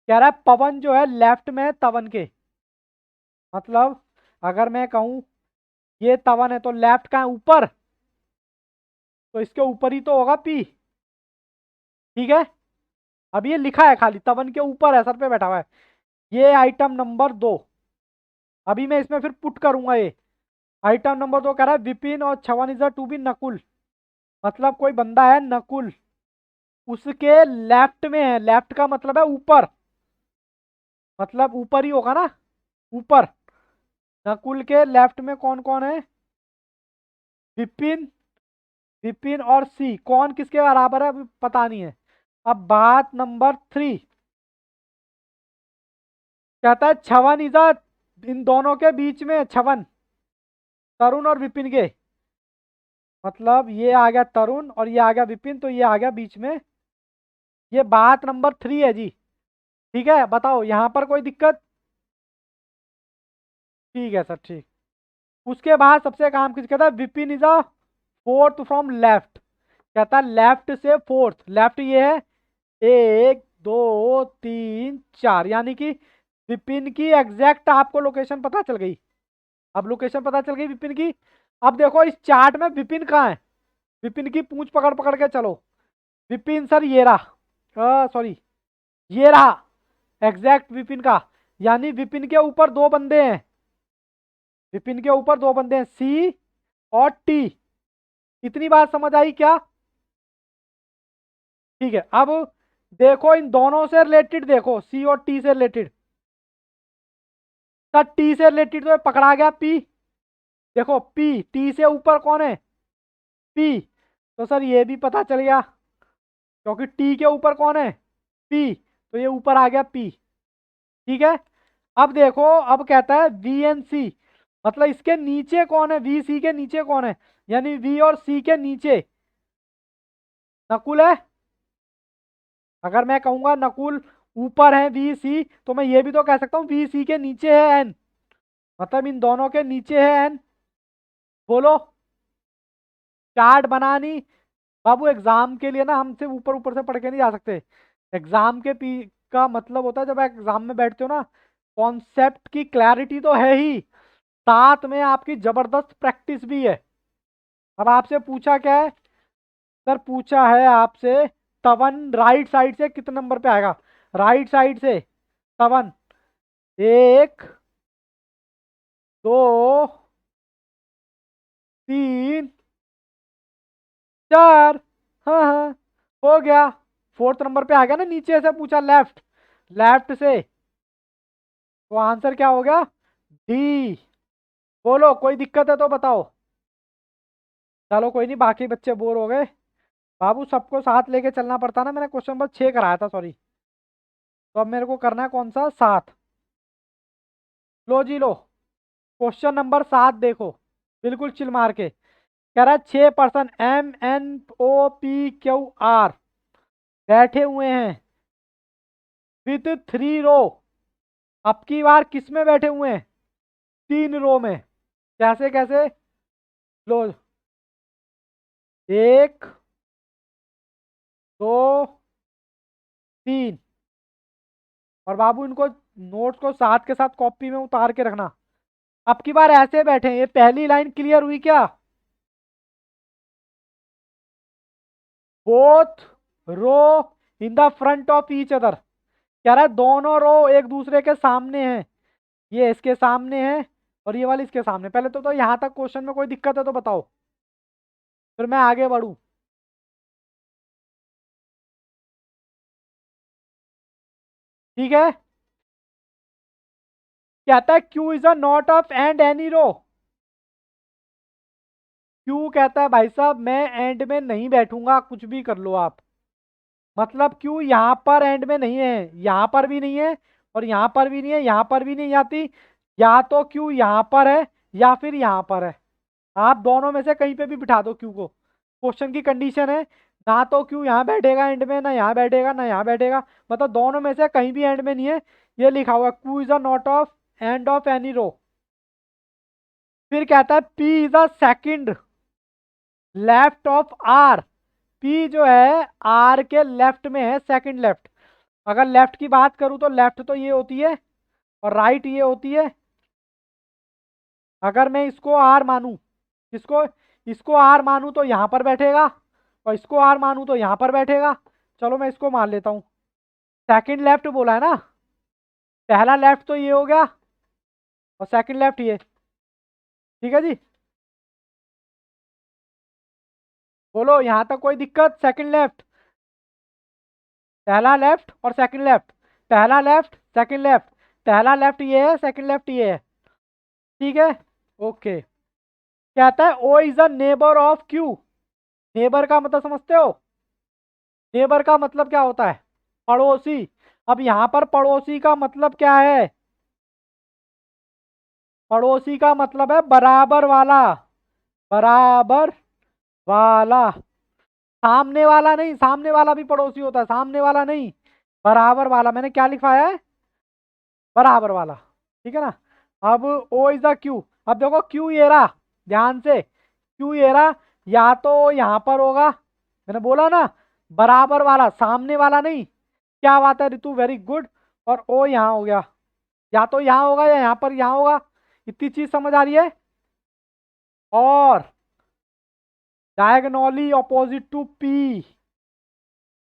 कह रहा है पवन जो है लेफ्ट में है तवन के, मतलब अगर मैं कहूँ ये तवन है तो लेफ्ट का है ऊपर, तो इसके ऊपर ही तो होगा पी। ठीक है, अब ये लिखा है खाली तवन के ऊपर है, सर पे बैठा हुआ है। ये आइटम नंबर 2। अभी मैं इसमें फिर पुट करूंगा ये। आइटम नंबर 2 कह रहा है विपिन और छवन इज टू बी नकुल, मतलब कोई बंदा है नकुल, उसके लेफ्ट में है। लेफ्ट का मतलब है ऊपर, मतलब ऊपर ही होगा ना, ऊपर। नकुल के लेफ्ट में कौन कौन है? विपिन, विपिन और सी। कौन किसके बराबर है अभी पता नहीं है। अब बात नंबर 3, कहता है छवन इज इन दोनों के बीच में, छवन तरुण और विपिन के, मतलब ये आ गया तरुण और ये आ गया विपिन, तो ये आ गया बीच में। ये बात नंबर 3 है जी। ठीक है, बताओ यहां पर कोई दिक्कत? ठीक है सर ठीक। उसके बाद सबसे काम किस कहता है Vipin is a fourth from left, कहता है लेफ्ट से फोर्थ। लेफ्ट ये है 1 2 3 4, यानी कि विपिन की एग्जैक्ट आपको लोकेशन पता चल गई। अब लोकेशन पता चल गई विपिन की। अब देखो इस चार्ट में विपिन कहाँ है? विपिन की पूंछ पकड़ पकड़ के चलो। विपिन सर ये रहा, सॉरी ये रहा एग्जैक्ट विपिन का, यानी विपिन के ऊपर 2 बंदे हैं। विपिन के ऊपर 2 बंदे हैं, सी और टी। इतनी बात समझ आई क्या? ठीक है, अब देखो इन दोनों से रिलेटेड, देखो सी और टी से रिलेटेड। सर टी से रिलेटेड तो पकड़ा गया पी। देखो पी, टी से ऊपर कौन है? पी। तो सर ये भी पता चल गया, क्योंकि टी के ऊपर कौन है? पी, तो ये ऊपर आ गया पी। ठीक है, अब देखो अब कहता है वी एन सी, मतलब इसके नीचे कौन है? वी सी के नीचे कौन है? यानी वी और सी के नीचे नकुल है। अगर मैं कहूंगा नकुल ऊपर है वी सी, तो मैं ये भी तो कह सकता हूँ वी सी के नीचे है एन, मतलब इन दोनों के नीचे है एन। बोलो। चार्ट बनानी बाबू एग्जाम के लिए ना, हमसे ऊपर ऊपर से पढ़ के नहीं जा सकते। एग्जाम के पी का मतलब होता है जब आप एग्जाम में बैठते हो ना, कॉन्सेप्ट की क्लैरिटी तो है ही, साथ में आपकी जबरदस्त प्रैक्टिस भी है। अब आपसे पूछा क्या है? सर पूछा है आपसे 7 राइट साइड से कितने नंबर पे आएगा? राइट साइड से 7, 1, 2, 3, 4। हाँ हाँ, हो गया। फोर्थ नंबर पे आ गया ना, नीचे से पूछा लेफ्ट, लेफ्ट से, तो आंसर क्या हो गया? डी। बोलो कोई दिक्कत है तो बताओ। चलो कोई नहीं, बाकी बच्चे बोर हो गए। बाबू सबको साथ लेके चलना पड़ता ना, मैंने क्वेश्चन नंबर 6 कराया था, सॉरी। तो अब मेरे को करना है कौन सा? 7। लो जी लो, क्वेश्चन नंबर 7 देखो, बिल्कुल चिल मार के। कह रहा है 6 पर्सन MNOPQR बैठे हुए हैं विथ 3 रो। अब की बार किस में बैठे हुए हैं? 3 रो में। कैसे कैसे? लो, 1, 2, 3। और बाबू इनको नोट्स को साथ के साथ कॉपी में उतार के रखना। अब की बार ऐसे बैठे हैं, ये पहली लाइन क्लियर हुई क्या? Both row in the front of each other. कह रहा है दोनों रो एक दूसरे के सामने हैं। ये इसके सामने है और ये वाली इसके सामने। पहले तो यहां तक क्वेश्चन में कोई दिक्कत है तो बताओ, फिर मैं आगे बढ़ूं। ठीक है। कहता है Q is a not of end any row. Q कहता है भाई साहब मैं एंड में नहीं बैठूंगा, कुछ भी कर लो आप। मतलब क्यू यहाँ पर एंड में नहीं है, यहाँ पर भी नहीं है, और यहाँ पर भी नहीं है, यहाँ पर भी नहीं आती। या तो क्यू यहाँ पर है या फिर यहाँ पर है। आप दोनों में से कहीं पे भी बिठा दो क्यू को। क्वेश्चन की कंडीशन है, ना तो क्यू यहाँ बैठेगा एंड में, ना यहाँ बैठेगा, ना यहाँ बैठेगा। मतलब दोनों में से कहीं भी एंड में नहीं है। ये लिखा हुआ Q is a not of end of any row. फिर कहता है P is a second left of R. P जो है आर के लेफ्ट में है, सेकंड लेफ्ट। अगर लेफ्ट की बात करूं तो लेफ्ट तो ये होती है और राइट ये होती है। अगर मैं इसको आर मानूं, इसको इसको आर मानूं तो यहां पर बैठेगा, और इसको आर मानूं तो यहां पर बैठेगा। चलो मैं इसको मान लेता हूं। सेकंड लेफ्ट बोला है ना, पहला लेफ्ट तो ये हो गया और सेकंड लेफ्ट ये। ठीक है जी। बोलो यहां तक कोई दिक्कत? सेकंड लेफ्ट, पहला लेफ्ट और सेकंड लेफ्ट, पहला लेफ्ट सेकंड लेफ्ट, पहला लेफ्ट ये है, सेकंड लेफ्ट ये है। ठीक है, ओके। कहता है O is a neighbour of Q. Neighbour का मतलब समझते हो? नेबर का मतलब क्या होता है? पड़ोसी। अब यहां पर पड़ोसी का मतलब क्या है? पड़ोसी का मतलब है बराबर वाला, बराबर वाला। सामने वाला नहीं, सामने वाला भी पड़ोसी होता है, सामने वाला नहीं, बराबर वाला। मैंने क्या लिखवाया है? बराबर वाला। ठीक है ना। अब ओ इज द क्यू। अब देखो क्यू ये रहा, ध्यान से, क्यू ये रहा। या तो यहां पर होगा, मैंने बोला ना, बराबर वाला, सामने वाला नहीं। क्या बात है ऋतु, वेरी गुड। और ओ यहाँ हो गया, या तो यहाँ होगा या यहाँ पर यहाँ होगा। इतनी चीज समझ आ रही है। और डायगोनली अपोजिट टू पी।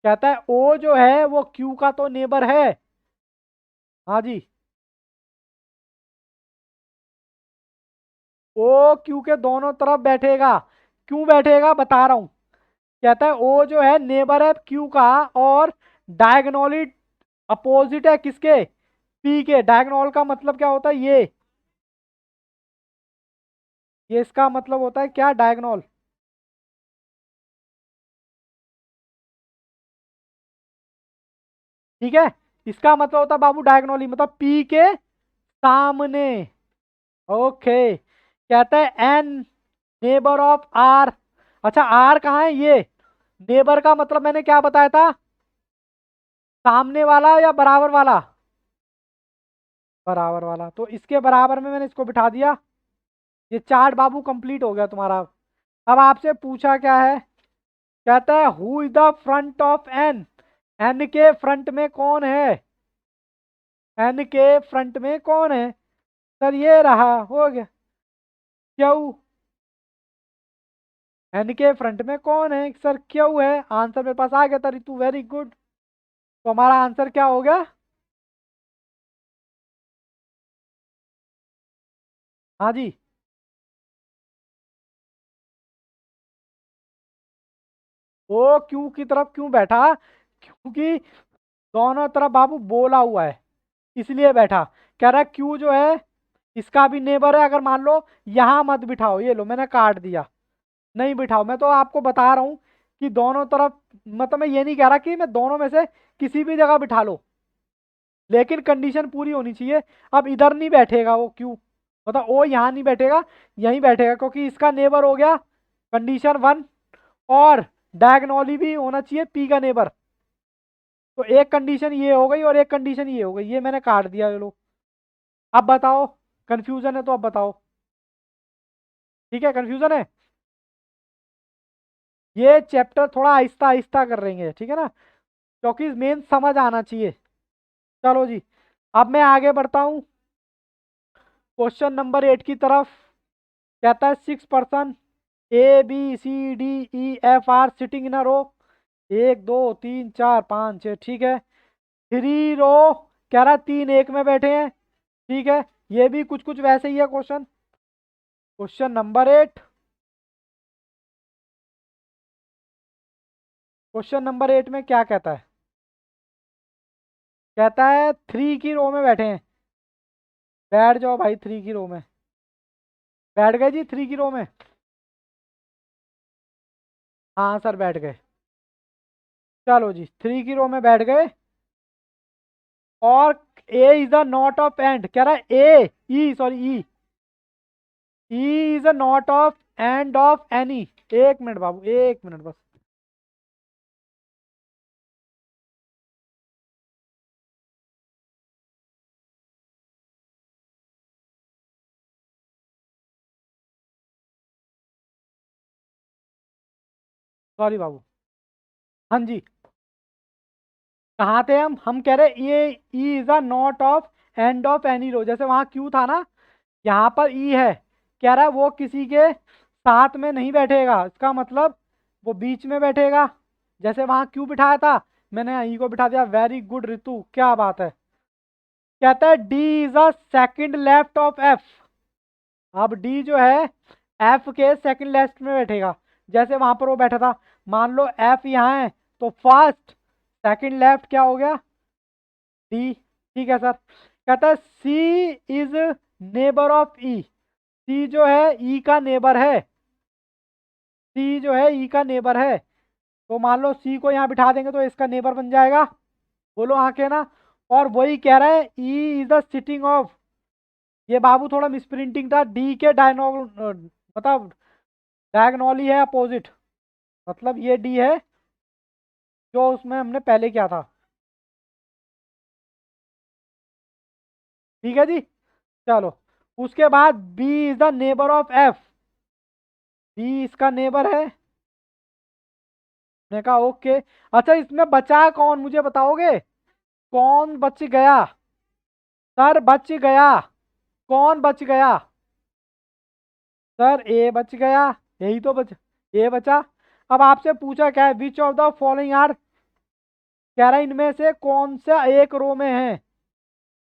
कहता है ओ जो है वो क्यू का तो नेबर है। हाँ जी, ओ क्यू के दोनों तरफ बैठेगा। क्यों बैठेगा बता रहा हूं। कहता है ओ जो है नेबर है क्यू का, और डायगोनली अपोजिट है किसके? पी के। डायगोनल का मतलब क्या होता है? ये इसका मतलब होता है क्या? डायगोनल। ठीक है, इसका मतलब होता है बाबू डायगोनली, मतलब पी के सामने। ओके। कहता है एन नेबर ऑफ आर। अच्छा आर कहाँ है? ये नेबर का मतलब मैंने क्या बताया था? सामने वाला या बराबर वाला? बराबर वाला। तो इसके बराबर में मैंने इसको बिठा दिया। ये चार्ट बाबू कंप्लीट हो गया तुम्हारा। अब आपसे पूछा क्या है? कहता है who is the front of N. N के फ्रंट में कौन है? एन के फ्रंट में कौन है? सर ये रहा, हो गया। क्यू। एन के फ्रंट में कौन है सर? क्यू है। आंसर मेरे पास आ गया था रितु, वेरी गुड। तो हमारा आंसर क्या हो गया? हाँ जी। ओ क्यू की तरफ क्यों बैठा? क्योंकि दोनों तरफ बाबू बोला हुआ है, इसलिए बैठा। कह रहा है क्यू जो है इसका भी नेबर है, अगर मान लो यहां मत बिठाओ, ये लो मैंने काट दिया, नहीं बिठाओ। मैं तो आपको बता रहा हूं कि दोनों तरफ, मतलब मैं ये नहीं कह रहा कि मैं दोनों में से किसी भी जगह बिठा लो, लेकिन कंडीशन पूरी होनी चाहिए। अब इधर नहीं बैठेगा वो क्यू, मतलब ओ यहाँ नहीं बैठेगा, यहीं बैठेगा, क्योंकि इसका नेबर हो गया कंडीशन वन, और डायगोनली भी होना चाहिए पी का नेबर। तो एक कंडीशन ये हो गई और एक कंडीशन ये हो गई, ये मैंने काट दिया। लो अब बताओ, कंफ्यूजन है तो अब बताओ। ठीक है, कंफ्यूजन है। ये चैप्टर थोड़ा आहिस्ता आहिस्ता कर रही है, ठीक है ना, क्योंकि मेन समझ आना चाहिए। चलो जी, अब मैं आगे बढ़ता हूँ क्वेश्चन नंबर 8 की तरफ। कहता है 6 person ABCDEF are sitting in a row, 1 2 3 4 5 6, ठीक है। 3 रो, कह रहा 3 एक में बैठे हैं, ठीक है। ये भी कुछ कुछ वैसे ही है question. Question number 8, question number 8 में क्या कहता है? कहता है 3 की रो में बैठे हैं। बैठ जाओ भाई 3 की रो में। बैठ गए जी 3 की रो में? हाँ सर बैठ गए। चलो जी 3 की रो में बैठ गए, और A is the not of end, कह रहा है A E sorry E, E is a not of end of any. एक मिनट बाबू, एक मिनट बस। सॉरी बाबू। हाँ जी, कहाँ थे हम कह रहे ये E is a not of end of any row, जैसे वहां क्यू था ना, यहाँ पर ई है। कह रहा है वो किसी के साथ में नहीं बैठेगा, इसका मतलब वो बीच में बैठेगा, जैसे वहां क्यू बिठाया था, मैंने ई को बिठा दिया। वेरी गुड रितु, क्या बात है। कहता है D is a second left of F. अब डी जो है एफ के सेकंड लेफ्ट में बैठेगा, जैसे वहां पर वो बैठा था। मान लो एफ यहाँ है, तो फर्स्ट सेकंड लेफ्ट क्या हो गया? डी, ठीक है सर। कहता है सी इज नेबर ऑफ ई। सी जो है ई का नेबर है, सी जो है ई का नेबर है। तो मान लो सी को यहाँ बिठा देंगे तो इसका नेबर बन जाएगा। बोलो हाँ के ना। और वही कह रहा है E is the sitting of, ये बाबू थोड़ा मिसप्रिंटिंग था, डी के डायनो मतलब डायगोनली है अपोजिट, मतलब ये डी है जो उसमें हमने पहले किया था। ठीक है जी। चलो, उसके बाद B is the neighbour of F. B इसका नेबर है। मैंने कहा ओके। अच्छा इसमें बचा कौन, मुझे बताओगे? कौन बच गया? सर बच गया, कौन बच गया? सर ए बच गया, यही तो बच, ए बचा। अब आपसे पूछा क्या है, which of the following are, कह रहा है इनमें से कौन सा एक रो में है,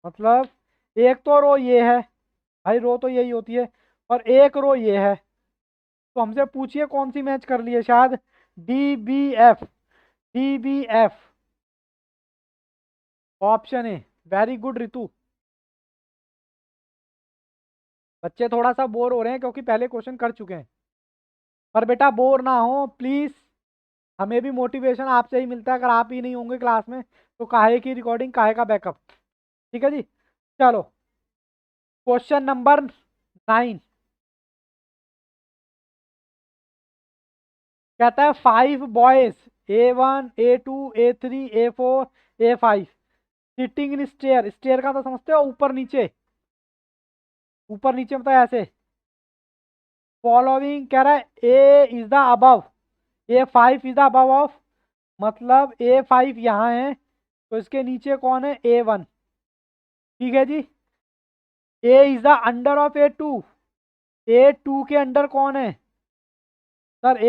मतलब एक तो रो ये है, भाई रो तो यही होती है, और एक रो ये है। तो हमसे पूछिए कौन सी मैच कर ली है, शायद DBF, DBF ऑप्शन है। Very good Ritu. बच्चे थोड़ा सा बोर हो रहे हैं क्योंकि पहले क्वेश्चन कर चुके हैं, पर बेटा बोर ना हो प्लीज। हमें भी मोटिवेशन आपसे ही मिलता है, अगर आप ही नहीं होंगे क्लास में तो काहे की रिकॉर्डिंग, काहे का बैकअप। ठीक है जी। चलो, क्वेश्चन नंबर 9। कहता है 5 boys A1 A2 A3 A4 A5 sitting in stair. Stair का तो समझते हो, ऊपर नीचे, ऊपर नीचे मतलब ऐसे। फॉलोइंग, कह रहा है A is the above, A5 is the above of, मतलब A5 यहाँ है, तो इसके नीचे कौन है? A1। ठीक है जी। A is the under of A2, A2 के अंडर कौन है? Sir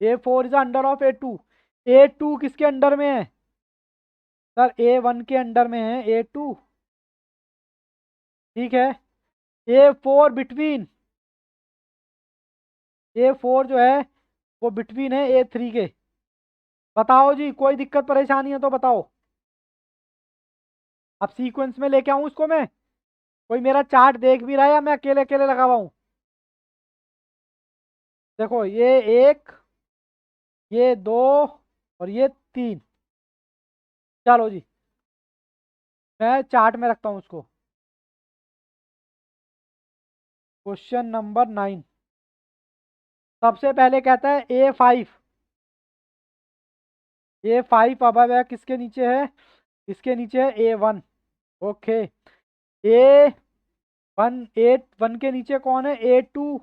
A4 is under of A2। A2 किसके अंडर में है? सर A1 के अंडर में है A2। ठीक है। A4 बिटवीन, A4 जो है वो बिटवीन है A3 के। बताओ जी, कोई दिक्कत परेशानी है तो बताओ। अब सीक्वेंस में लेके आऊं इसको मैं? कोई मेरा चार्ट देख भी रहा है या मैं अकेले अकेले लगा हुआ हूं? देखो ये एक, ये दो, और ये तीन। चलो जी, मैं चार्ट में रखता हूं उसको। Question number 9। सबसे पहले कहता है A5। A5 अब है किसके नीचे है? इसके नीचे है A1। ओके। A1 के नीचे कौन है? A2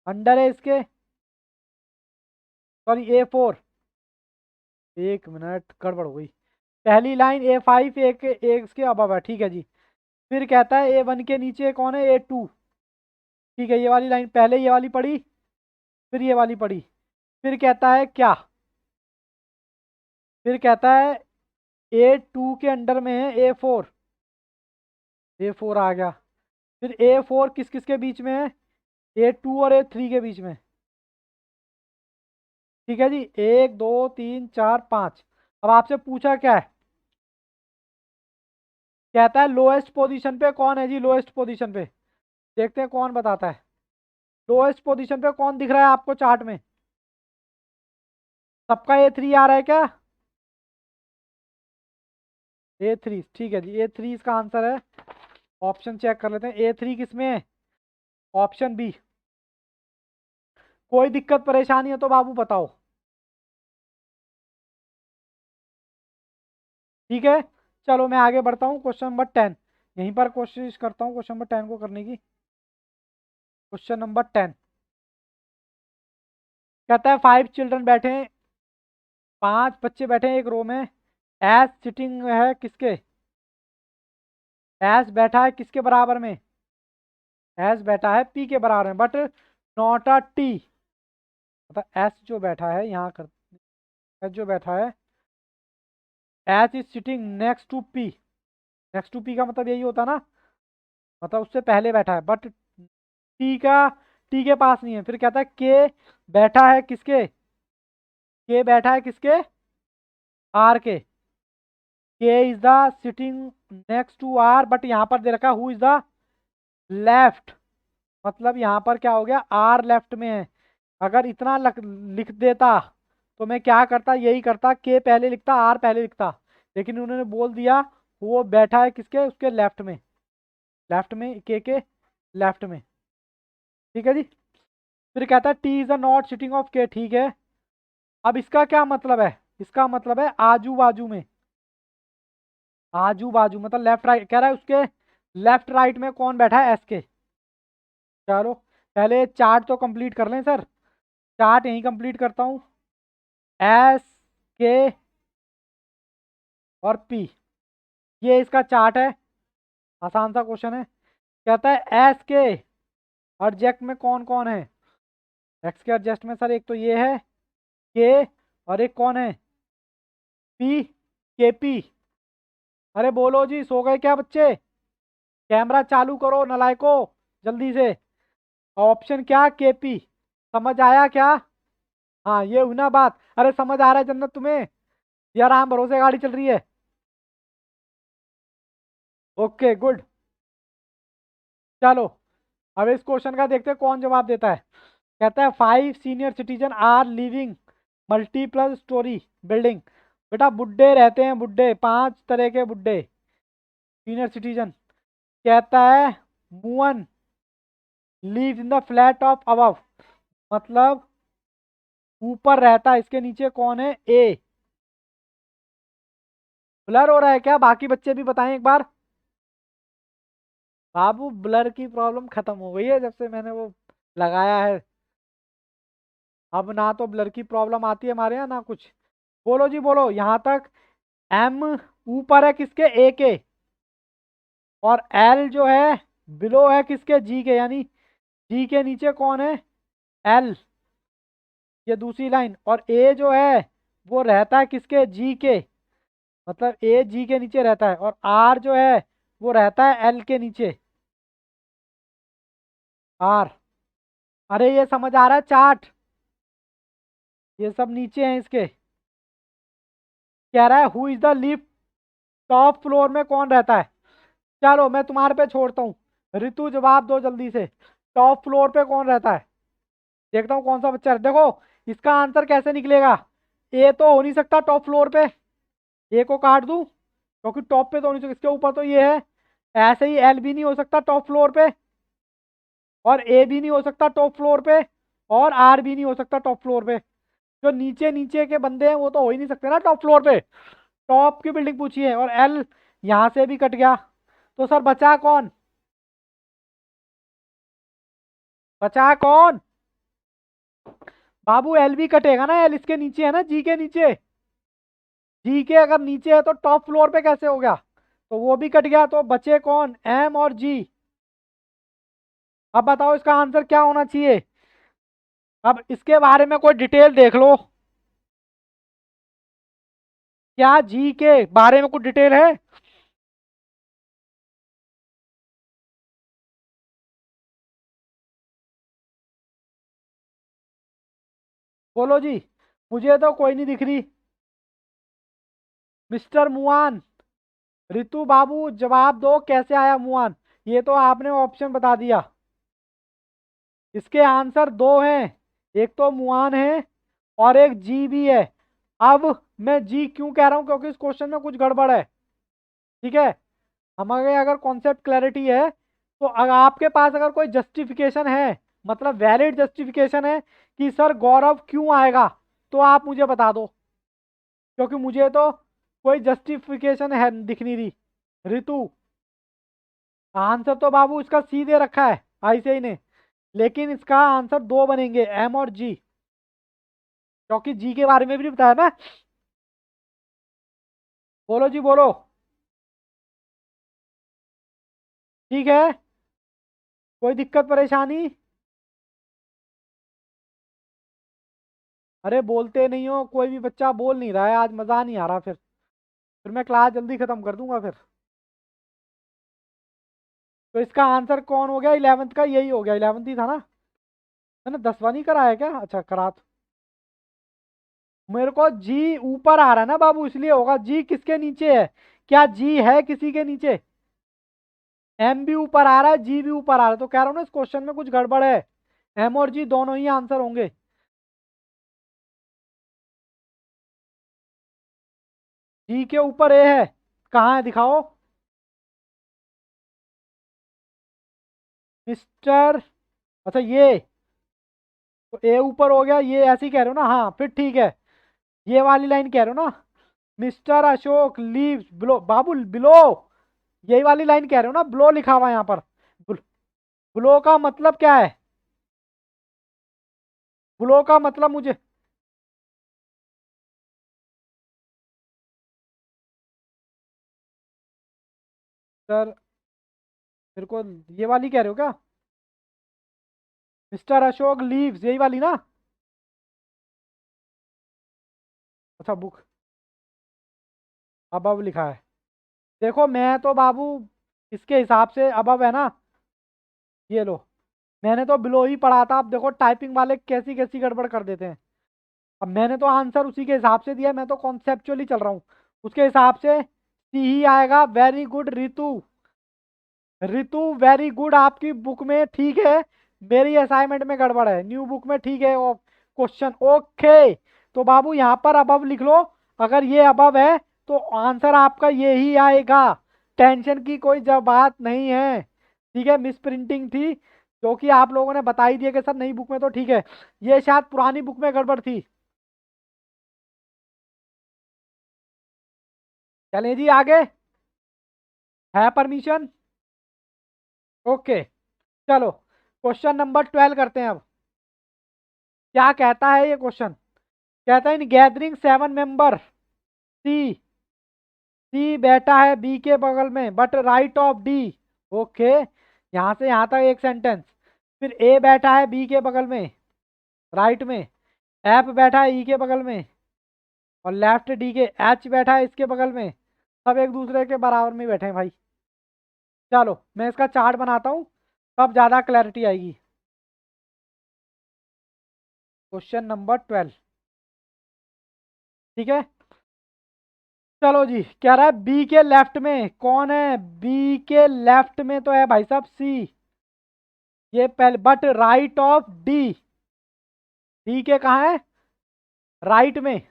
अंडर है इसके, सॉरी A4। एक मिनट, गड़बड़ हो गई। पहली लाइन A5 एक इसके अब है, ठीक है जी। फिर कहता है A1 के नीचे कौन है? A2। ठीक है, ये वाली लाइन पहले ये वाली पढ़ी, फिर ये वाली पढ़ी। फिर कहता है क्या? फिर कहता है A2 के अंडर में है A4। A4 आ गया। फिर A4 किस किस के बीच में है? A2 और A3 के बीच में। ठीक है जी, 1 2 3 4 5। अब आपसे पूछा क्या है? कहता है लोएस्ट पोजीशन पे कौन है जी? लोएस्ट पोजीशन पे देखते हैं कौन बताता है। लोएस्ट पोजीशन पे कौन दिख रहा है आपको चार्ट में? सबका A3 आ रहा है क्या? A3, ठीक है जी, A3 इसका आंसर है। ऑप्शन चेक कर लेते हैं, A3 किस में है? Option B. कोई दिक्कत परेशानी है तो बाबू बताओ। ठीक है, चलो मैं आगे बढ़ता हूँ। क्वेश्चन नंबर 10, यहीं पर कोशिश करता हूँ क्वेश्चन नंबर 10 को करने की। क्वेश्चन नंबर 10 कहता है 5 चिल्ड्रन बैठे हैं, 5 बच्चे बैठे हैं एक रो में। एस सिटिंग है किसके? एस बैठा है किसके बराबर में? एस बैठा है पी के बराबर में, बट नॉट अ टी। मतलब एस जो बैठा है यहाँ कर, एस जो बैठा है, S is sitting next to P. Next to P का मतलब यही होता ना, मतलब उससे पहले बैठा है, बट टी के पास नहीं है। फिर कहता है के बैठा है किसके? के बैठा है किसके? आर के। K is the sitting next to R, but यहाँ पर दे रखा हु इज द लेफ्ट। मतलब यहाँ पर क्या हो गया? आर लेफ्ट में है। अगर इतना लिख देता तो मैं क्या करता? यही करता, के पहले लिखता, आर पहले लिखता। लेकिन उन्होंने बोल दिया वो बैठा है किसके? उसके लेफ्ट में। लेफ्ट में, के लेफ्ट में। ठीक है जी। फिर कहता है T is a not sitting of के। ठीक है, अब इसका क्या मतलब है? इसका मतलब है आजू बाजू में। आजू बाजू मतलब लेफ्ट राइट कह रहा है, उसके लेफ्ट राइट में कौन बैठा है? एस के। चलो पहले चार्ट तो कंप्लीट कर लें सर। चार्ट यहीं कंप्लीट करता हूँ। एस के और पी, ये इसका चार्ट है। आसान सा क्वेश्चन है। कहता है एस के एडजेक्ट में कौन कौन है? एक्स के एडजस्ट में सर एक तो ये है के, और एक कौन है? पी, के पी। अरे बोलो जी, सो गए क्या बच्चे? कैमरा चालू करो नलायको, जल्दी से। ऑप्शन क्या? के पी। समझ आया क्या? हाँ ये हुई ना बात। अरे समझ आ रहा है जन्नत तुम्हें? यार आराम भरोसे गाड़ी चल रही है। Okay good. चलो अब इस क्वेश्चन का देखते हैं कौन जवाब देता है। कहता है 5 senior citizen are living multiple storey building. बेटा बुड्ढे रहते हैं, बुड्ढे, 5 तरह के बुड्ढे सीनियर सिटीजन। कहता है मूवन live in the flat of above. मतलब ऊपर रहता है, इसके नीचे कौन है? ए। ब्लर हो रहा है क्या? बाकी बच्चे भी बताएं एक बार। बाबू ब्लर की प्रॉब्लम खत्म हो गई है जब से मैंने वो लगाया है। अब ना तो ब्लर की प्रॉब्लम आती है हमारे यहाँ ना कुछ। बोलो जी बोलो यहाँ तक। एम ऊपर है किसके? ए के। और एल जो है बिलो है किसके? जी के। यानी जी के नीचे कौन है? एल, ये दूसरी लाइन। और ए जो है वो रहता है किसके? जी के, मतलब ए जी के नीचे रहता है। और आर जो है वो रहता है एल के नीचे। आर, अरे ये समझ आ रहा है चार्ट? ये सब नीचे हैं इसके। कह रहा है who is the lift, top floor में कौन रहता है? चलो मैं तुम्हारे पे छोड़ता हूँ, ऋतु जवाब दो जल्दी से। टॉप फ्लोर पे कौन रहता है? देखता हूँ कौन सा बच्चा है। देखो इसका आंसर कैसे निकलेगा? ए तो हो नहीं सकता टॉप फ्लोर पे, ए को काट दूं क्योंकि टॉप पे तो नहीं सकता, इसके ऊपर तो ये है। ऐसे ही एल भी नहीं हो सकता टॉप फ्लोर पे, और ए भी नहीं हो सकता टॉप फ्लोर पे, और आर भी नहीं हो सकता टॉप फ्लोर पे। जो नीचे नीचे के बंदे हैं वो तो हो ही नहीं सकते ना टॉप फ्लोर पे। टॉप की बिल्डिंग पूछी है, और एल यहां से भी कट गया। तो सर बचा कौन? बचा कौन? बाबू एल भी कटेगा ना, एल इसके नीचे है ना, जी के नीचे। जी के अगर नीचे है तो टॉप फ्लोर पे कैसे हो गया? तो वो भी कट गया, तो बचे कौन? एम और जी। अब बताओ इसका आंसर क्या होना चाहिए? अब इसके बारे में कोई डिटेल देख लो। क्या जी के बारे में कुछ डिटेल है? बोलो जी। मुझे तो कोई नहीं दिख रही। मिस्टर मुआन, रितु बाबू जवाब दो, कैसे आया मुआन? ये तो आपने ऑप्शन बता दिया। इसके आंसर दो हैं, एक तो मुआन है और एक जी भी है। अब मैं जी क्यों कह रहा हूं? क्योंकि इस क्वेश्चन में कुछ गड़बड़ है। ठीक है, हमारे अगर कॉन्सेप्ट क्लैरिटी है तो अगर आपके पास अगर कोई जस्टिफिकेशन है, मतलब वैलिड जस्टिफिकेशन है कि सर गौरव क्यों आएगा, तो आप मुझे बता दो, क्योंकि मुझे तो कोई जस्टिफिकेशन है दिख नहीं रही। ऋतु, आंसर तो बाबू इसका सी दे रखा है ऐसे ही ने, लेकिन इसका आंसर दो बनेंगे, एम और जी, क्योंकि जी के बारे में भी नहीं बताया ना। बोलो जी बोलो। ठीक है, कोई दिक्कत परेशानी? अरे बोलते नहीं हो, कोई भी बच्चा बोल नहीं रहा है, आज मजा नहीं आ रहा। फिर मैं क्लास जल्दी खत्म कर दूंगा फिर। तो इसका आंसर कौन हो गया? 11th का यही हो गया, 11th ही था ना? मैंने 10वां नहीं कराया क्या? अच्छा करा तो। मेरे को जी ऊपर आ रहा है ना बाबू, इसलिए होगा। जी किसके नीचे है? क्या जी है किसी के नीचे? एम भी ऊपर आ रहा है, जी भी ऊपर आ रहा है, तो कह रहा हूँ ना इस क्वेश्चन में कुछ गड़बड़ है। एम और जी दोनों ही आंसर होंगे। जी के ऊपर ए है, कहाँ है दिखाओ? मिस्टर, अच्छा ये, तो ए ऊपर हो गया, ये ऐसे ही कह रहे हो ना? हाँ फिर ठीक है, ये वाली लाइन कह रहे हो ना? मिस्टर अशोक लीव्स बिलो, बाबू बिलो, यही वाली लाइन कह रहे हो ना? ब्लो लिखा हुआ है यहाँ पर। ब्लो का मतलब क्या है? ब्लो का मतलब मुझे, सर मेरे को ये वाली कह रहे हो क्या? मिस्टर अशोक लीव्स, यही वाली ना? अच्छा बुक, अब लिखा है। देखो मैं तो बाबू इसके हिसाब से अब है ना, ये लो, मैंने तो बिलो ही पढ़ा था। अब देखो टाइपिंग वाले कैसी कैसी गड़बड़ कर देते हैं। अब मैंने तो आंसर उसी के हिसाब से दिया, मैं तो कॉन्सेप्चुअली चल रहा हूँ उसके हिसाब से। सी ही आएगा। वेरी गुड ऋतु, ऋतु वेरी गुड, आपकी बुक में ठीक है, मेरी असाइनमेंट में गड़बड़ है। न्यू बुक में ठीक है वो क्वेश्चन। ओके, तो बाबू यहाँ पर अबव लिख लो। अगर ये अबव है तो आंसर आपका ये ही आएगा, टेंशन की कोई जब बात नहीं है। ठीक है, मिस प्रिंटिंग थी जो कि आप लोगों ने बता ही दिया कि सर नई बुक में तो ठीक है, ये शायद पुरानी बुक में गड़बड़ थी। चलें जी आगे, है परमिशन? ओके, चलो क्वेश्चन नंबर 12 करते हैं अब। क्या कहता है ये क्वेश्चन? कहता है इन गैदरिंग 7 मेंबर, सी, सी बैठा है बी के बगल में but right of D. Okay, यहां से यहां तक एक सेंटेंस। फिर ए बैठा है बी के बगल में राइट में, एफ बैठा है ई के बगल में, और लेफ्ट डी के एच बैठा है इसके बगल में। सब एक दूसरे के बराबर में बैठे हैं भाई। चलो मैं इसका चार्ट बनाता हूँ, तब ज़्यादा क्लैरिटी आएगी। क्वेश्चन नंबर 12, ठीक है। चलो जी, कह रहा है बी के लेफ्ट में कौन है, बी के लेफ्ट में तो है भाई साहब सी, ये पहले, but right of D, D के कहाँ है, राइट में।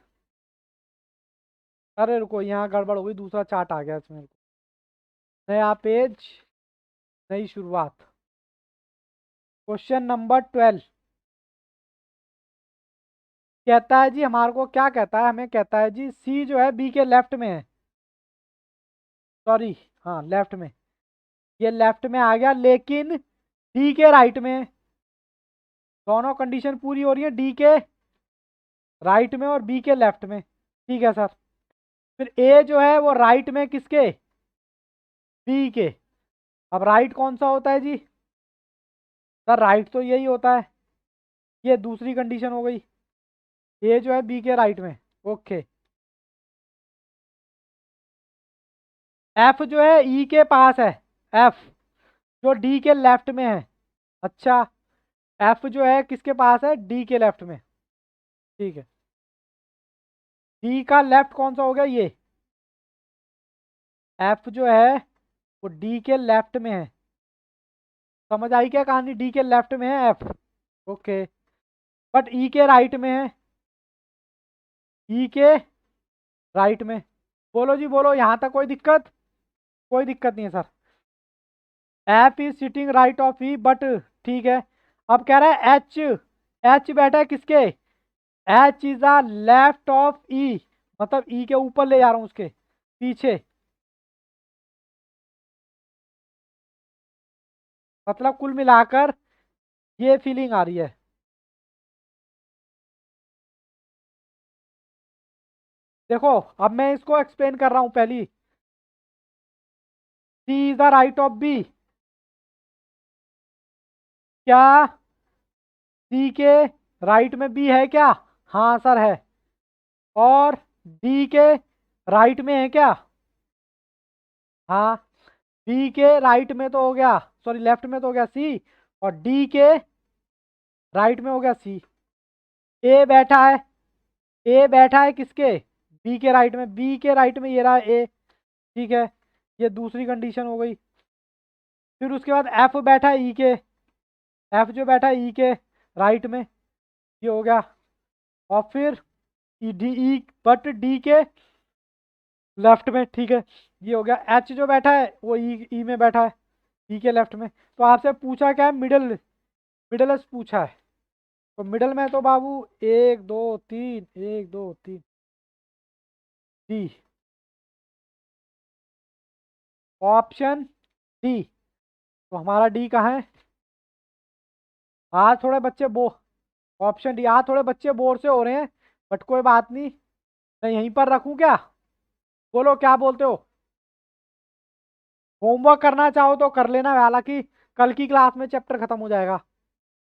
अरे रुको, यहाँ गड़बड़ हो गई, दूसरा चार्ट आ गया इसमें। नया पेज, नई शुरुआत। क्वेश्चन नंबर 12 कहता है जी, हमारे को क्या कहता है, हमें कहता है जी सी जो है बी के लेफ्ट में है, सॉरी हाँ लेफ्ट में, ये लेफ्ट में आ गया, लेकिन डी के राइट में है। दोनों कंडीशन पूरी हो रही है, डी के राइट में और बी के लेफ्ट में, ठीक है सर। फिर ए जो है वो राइट में किसके, बी के। अब राइट कौन सा होता है जी, सर राइट तो यही होता है, ये दूसरी कंडीशन हो गई, ए जो है बी के राइट में, ओके। एफ जो है ई के पास है, एफ जो डी के लेफ्ट में है, अच्छा, एफ जो है किसके पास है, डी के लेफ्ट में, ठीक है। डी का लेफ्ट कौन सा हो गया, ये एफ जो है वो डी के लेफ्ट में है। समझ आई क्या कहानी, डी के लेफ्ट में है एफ, ओके। बट ई के राइट में है, ई के राइट में। बोलो जी बोलो, यहां तक कोई दिक्कत, कोई दिक्कत नहीं है sir. F is sitting right of E, but ठीक है। अब कह रहा है एच, एच बैठा है किसके, H is the left of E, मतलब ई के ऊपर ले जा रहा हूं उसके पीछे, मतलब कुल मिलाकर ये फीलिंग आ रही है। देखो अब मैं इसको एक्सप्लेन कर रहा हूं पहली, C is the right of B, क्या सी के राइट में बी है क्या, हाँ सर है। और डी के राइट में है क्या, हाँ। बी के राइट में तो हो गया, सॉरी लेफ्ट में तो हो गया सी, और डी के राइट में हो गया सी। ए बैठा है, ए बैठा है किसके, बी के राइट में, बी के राइट में ये रहा ए, ठीक है। ये दूसरी कंडीशन हो गई। फिर उसके बाद एफ बैठा है ई के, एफ जो बैठा है ई के राइट में, ये हो गया। और फिर E D, E but D के लेफ्ट में, ठीक है, ये हो गया। एच जो बैठा है वो ई में बैठा है, ई के लेफ्ट में। तो आपसे पूछा क्या है, मिडल, मिडल पूछा है। तो मिडल में तो बाबू 1 2 3, 1 2 3 डी, ऑप्शन डी। तो हमारा डी कहाँ है, आज थोड़े बच्चे बो, ऑप्शन डी, आज थोड़े बच्चे बोर से हो रहे हैं, बट कोई बात नहीं, मैं यहीं पर रखूं क्या, बोलो क्या बोलते हो। होमवर्क करना चाहो तो कर लेना, हालांकि कल की क्लास में चैप्टर खत्म हो जाएगा,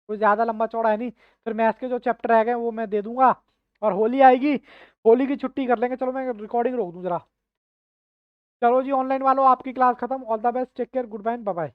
कोई ज़्यादा लंबा चौड़ा है नहीं। फिर मैथ्स के जो चैप्टर रह गए वो मैं दे दूंगा, और होली आएगी, होली की छुट्टी कर लेंगे। चलो मैं रिकॉर्डिंग रोक दूँ जरा। चलो जी ऑनलाइन वालों, आपकी क्लास खत्म, all the best, take care, good bye, bye bye.